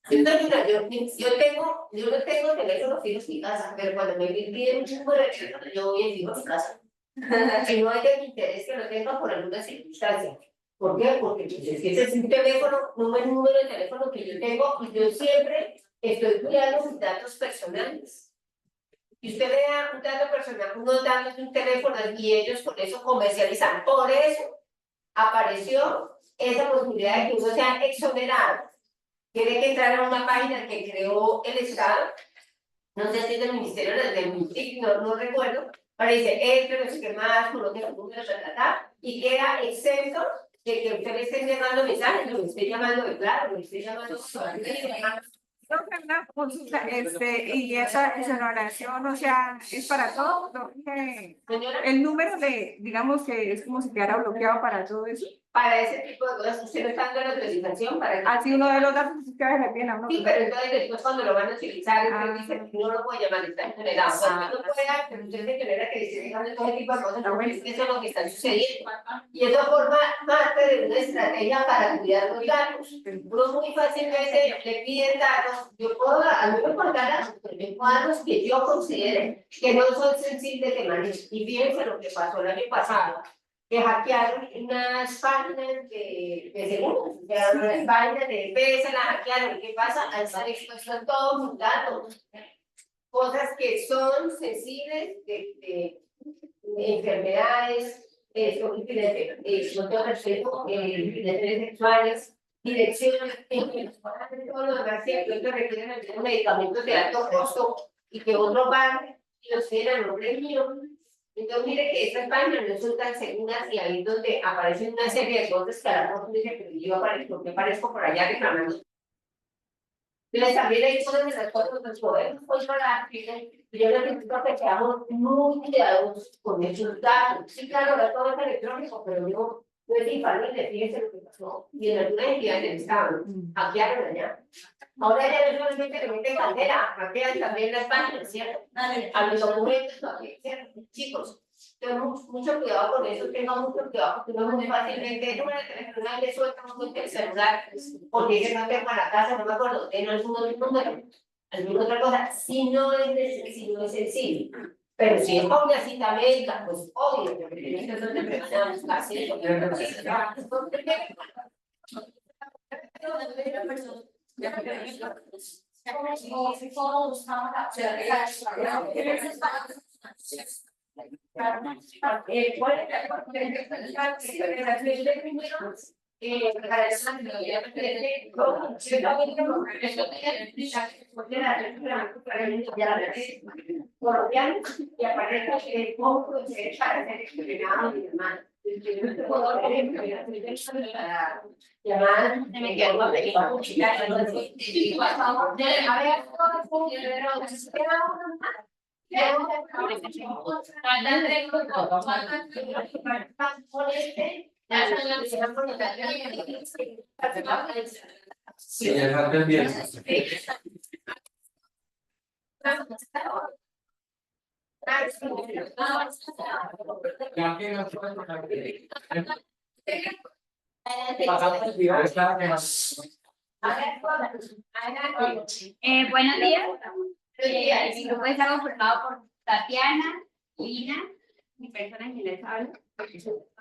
Yo no tengo teléfono fijo en mi casa, pero cuando me piden un número de teléfono, yo voy en fijo a mi casa. Si no hay de mi interés que lo tenga por alguna circunstancia. ¿Por qué? Porque pues, ese es un teléfono, un número de teléfono que yo tengo y yo siempre estoy cuidando mis datos personales. Y usted vea un dato personal, unos datos de un teléfono y ellos con eso comercializan. Por eso apareció esa posibilidad de que uno sea exonerado. Tiene que entrar a una página que creó el Estado, no sé si es del Ministerio del MINTIC, no recuerdo, pero dice, entre los esquemas, coloque los números, y queda exento de que usted le esté llamando mensajes, lo esté llamando de claro, lo esté llamando Una consulta, y esa exoneración, o sea, es para todo, ¿no? Señora, El número de, digamos que es como si quedara bloqueado para todo eso. para ese tipo de cosas, usted no está dando la autorización para eso. Así uno de los datos que ustedes le piden a uno. Sí, pero entonces después cuando lo van a utilizar, entonces dice que no lo puede llamar, está exonerado. No puede, pero usted se genera que esté dejando todo tipo de cosas, porque es que eso es lo que está sucediendo. Y eso forma parte de una estrategia para cuidar los datos. Uno muy fácilmente le piden datos, a mí me pueden dar datos, pero me pueden dar los que yo considere que no son sensibles de manejo. Y fíjense lo que pasó el año pasado, que hackearon unas páginas de seguros, unas páginas de empresa, las hackearon. ¿Qué pasa? Al estar expuestos todos mis datos, cosas que son sensibles de enfermedades, no tengo respeto, infidelizaciones sexuales, direcciones, todo lo demás, que requieren medicamentos de alto costo y que otros van y los tienen a nombre mío. Entonces, mire que estas páginas no son tan seguras y ahí es donde aparecen una serie de cosas que a la mejor dice que yo aparezco por allá reclamando. Entonces, también hay cosas de las cosas que nos podemos controlar. Yo necesito que seamos muy cuidadosos con esos datos. Sí, claro, ahora todo es electrónico, pero no es infalible, fíjense lo que pasó. Y en algunas entidades del Estado, hackearon allá. Ahora ya no solamente le meten caldera, hackean también las páginas, ¿cierto? A los documentos también, ¿cierto? Chicos, tenemos mucho cuidado con eso, tengamos mucho cuidado, porque no es muy fácilmente, no me teléfono le sueltamos con el celular, porque yo no tengo a la casa, no me acuerdo, de algún número, alguna otra cosa, si no es sencillo. Pero si es con una cita médica, pues obvio, porque en esto donde preparamos casi, ¿Cuál es la consideración de números? Para esa metodología preferente, y aparece cómo proceder para ser examinado y demás. Llamadas, me quedo a ver, Sí, el martes viernes. Buenos días. Mi grupo está conformado por Tatiana, Lina, mi persona en quien les hablo,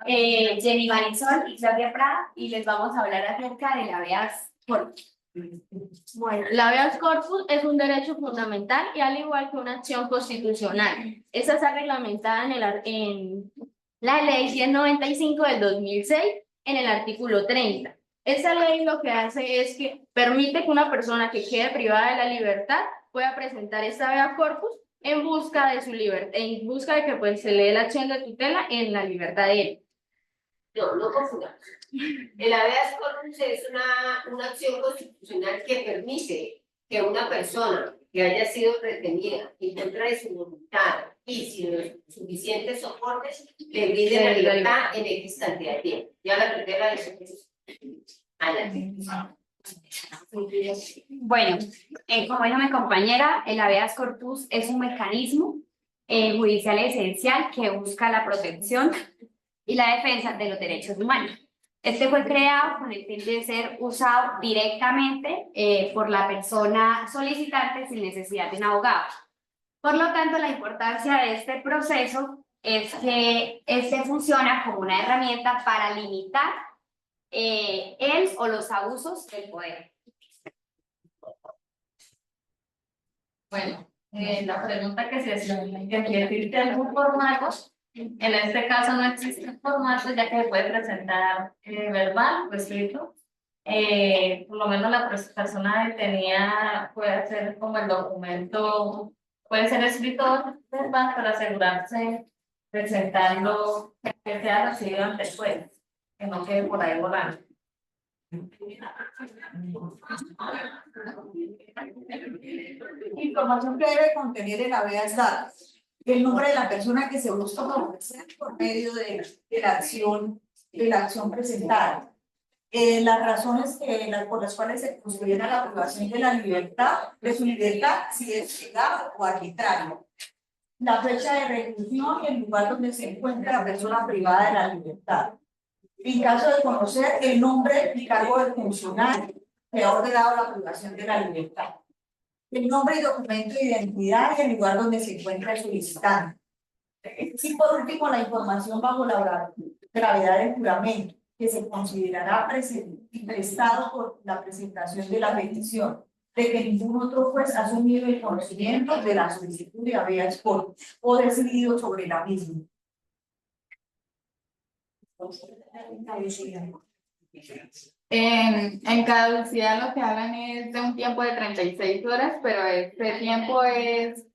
Jenny Marisol y Claudia Prada, y les vamos a hablar acerca del habeas corpus. Bueno, el habeas corpus es un derecho fundamental y al igual que una acción constitucional. Esta está reglamentada en la ley 195 del 2006 en el artículo 30. Esta ley lo que hace es que permite que una persona que quede privada de la libertad pueda presentar esta habeas corpus en busca de su libertad, en busca de que pues, se le dé la acción de tutela en la libertad de él. No confundamos. El habeas corpus es una acción constitucional que permite que una persona que haya sido retenida en contra de su voluntad y sin los suficientes soportes le brinde la libertad en X cantidad de tiempo. Ya la tutela de Bueno, como dijo mi compañera, el habeas corpus es un mecanismo judicial esencial que busca la protección y la defensa de los derechos humanos. Este fue creado con el fin de ser usado directamente por la persona solicitante sin necesidad de un abogado. Por lo tanto, la importancia de este proceso es que este funciona como una herramienta para limitar el o los abusos del poder. Bueno, la pregunta que se hace, ¿existe algún formato? En este caso no existe formato ya que se puede presentar verbal o escrito. Por lo menos la persona detenida puede hacer como el documento, puede ser escrito o verbal para asegurarse presentando que sea recibido ante el juez, que no quede por ahí volando. Información que debe contener el habeas datos. El nombre de la persona que se busca favorecer por medio de la acción presentada. Las razones por las cuales se considera la privación de la libertad, de su libertad, si es legal o arbitrario. La fecha de reclusión y el lugar donde se encuentra la persona privada de la libertad. En caso de conocer el nombre y cargo del funcionario que ha ordenado la privación de la libertad. El nombre y documento de identidad y el lugar donde se encuentra el solicitante. Y por último, la información bajo la gravedad del juramento, que se considerará prestado por la presentación de la petición, de que ningún otro juez ha asumido el conocimiento de la solicitud de habeas corpus o decidido sobre la misma. En caducidad lo que hablan es de un tiempo de 36 horas, pero este tiempo es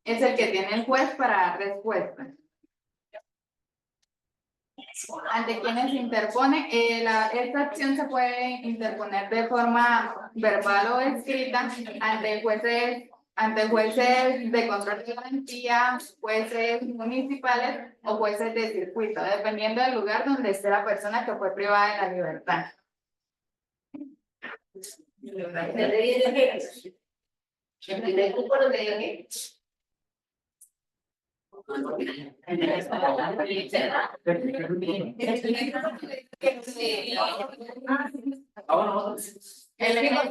el que tiene el juez para dar respuesta. Ante quienes se interpone, esta acción se puede interponer de forma verbal o escrita ante jueces de control de garantía, jueces municipales o jueces de circuito, dependiendo del lugar donde esté la persona que fue privada de la libertad. El primer grupo donde dio que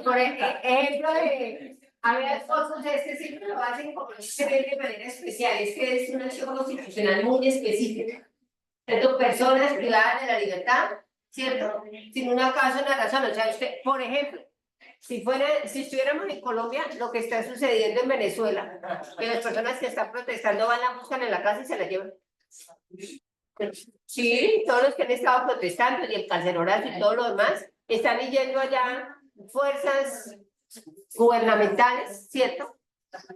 por ejemplo de habeas corpus de este ciclo lo hacen como de manera especial, es que es una acción constitucional muy específica. ¿Cierto? Personas privadas de la libertad, ¿cierto? Sin una causa, una razón. O sea, usted, por ejemplo, si estuviéramos en Colombia, lo que está sucediendo en Venezuela, que las personas que están protestando van, la buscan en la casa y se la llevan. Sí, todos los que han estado protestando y el cacerolazo y todo lo demás, están yendo allá fuerzas gubernamentales, ¿cierto?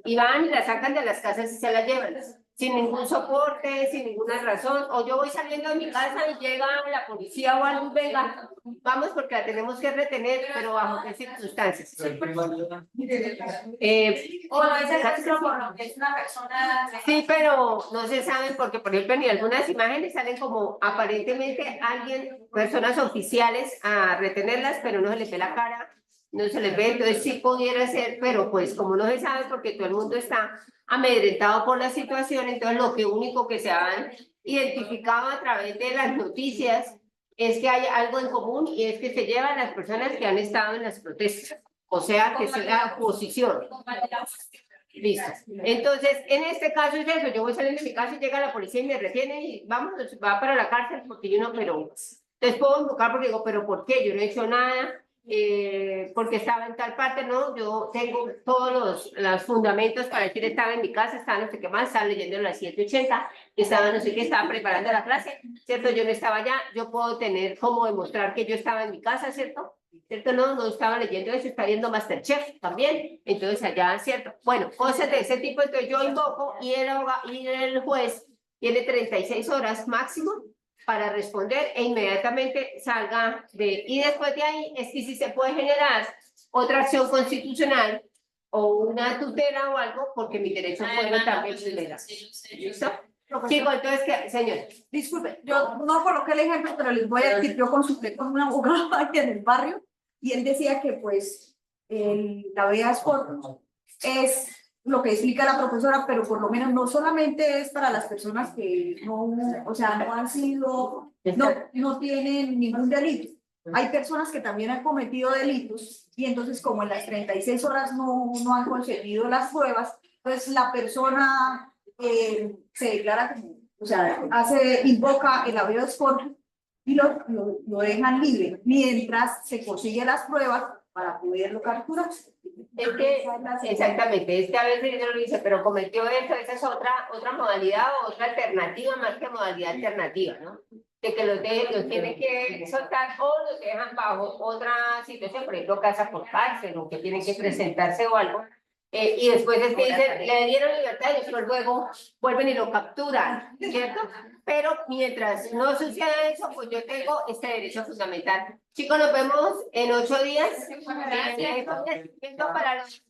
Y van y la sacan de las casas y se la llevan, sin ningún soporte, sin ninguna razón. O yo voy saliendo de mi casa y llega la policía o algo, venga, vamos porque la tenemos que retener, pero bajo qué circunstancias. O no es el micrófono, que es una persona. Sí, pero no se sabe porque, por ejemplo, en algunas imágenes salen como aparentemente alguien, personas oficiales a retenerlas, pero no se les ve la cara, no se les ve, entonces sí pudiera ser, pero pues como no se sabe porque todo el mundo está amedrentado por la situación, entonces lo que único que se han identificado a través de las noticias es que hay algo en común y es que se llevan las personas que han estado en las protestas, o sea, que es la oposición. Listo. Entonces, en este caso es eso, yo voy saliendo de mi casa y llega la policía y me retiene y vamos, va para la cárcel porque yo no, pero entonces puedo invocar porque digo, pero ¿por qué? Yo no he hecho nada, porque estaba en tal parte, no, yo tengo todos los fundamentos para decir estaba en mi casa, estaba no sé qué más, estaba leyendo las 780, estaba no sé qué, estaba preparando la clase, ¿cierto? Yo no estaba allá, yo puedo tener como demostrar que yo estaba en mi casa, ¿cierto? ¿Cierto? No estaba leyendo eso, está viendo MasterChef también, entonces allá, ¿cierto? Bueno, cosas de ese tipo, entonces yo invoco y el juez tiene 36 horas máximo para responder e inmediatamente salga de... Y después de ahí es que si se puede generar otra acción constitucional o una tutela o algo, porque mis derechos fueron también vulnerados. ¿Listo? Chico, entonces, ¿qué? Señor. Disculpe, yo no coloqué el ejemplo, pero les voy a decir, yo consulté con un abogado aquí en el barrio y él decía que pues la habeas corpus es lo que explica la profesora, pero por lo menos no solamente es para las personas que no, o sea, no han sido, no tienen ningún delito. Hay personas que también han cometido delitos y entonces como en las 36 horas no han conseguido las pruebas, pues la persona se declara como, o sea, invoca el habeas corpus y lo dejan libre mientras se consigue las pruebas para poderlo capturar. Es que, exactamente, es que a veces yo lo dice, pero cometió esto, esa es otra modalidad o otra alternativa más que modalidad alternativa, ¿no? De que los tienen que soltar o los dejan bajo otra situación, por ejemplo, casa por cárcel o que tienen que presentarse o algo. Y después es que dicen, le dieron libertad y después luego vuelven y lo capturan, ¿cierto? Pero mientras no suceda eso, pues yo tengo este derecho fundamental. Chicos, nos vemos en 8 días. Para los...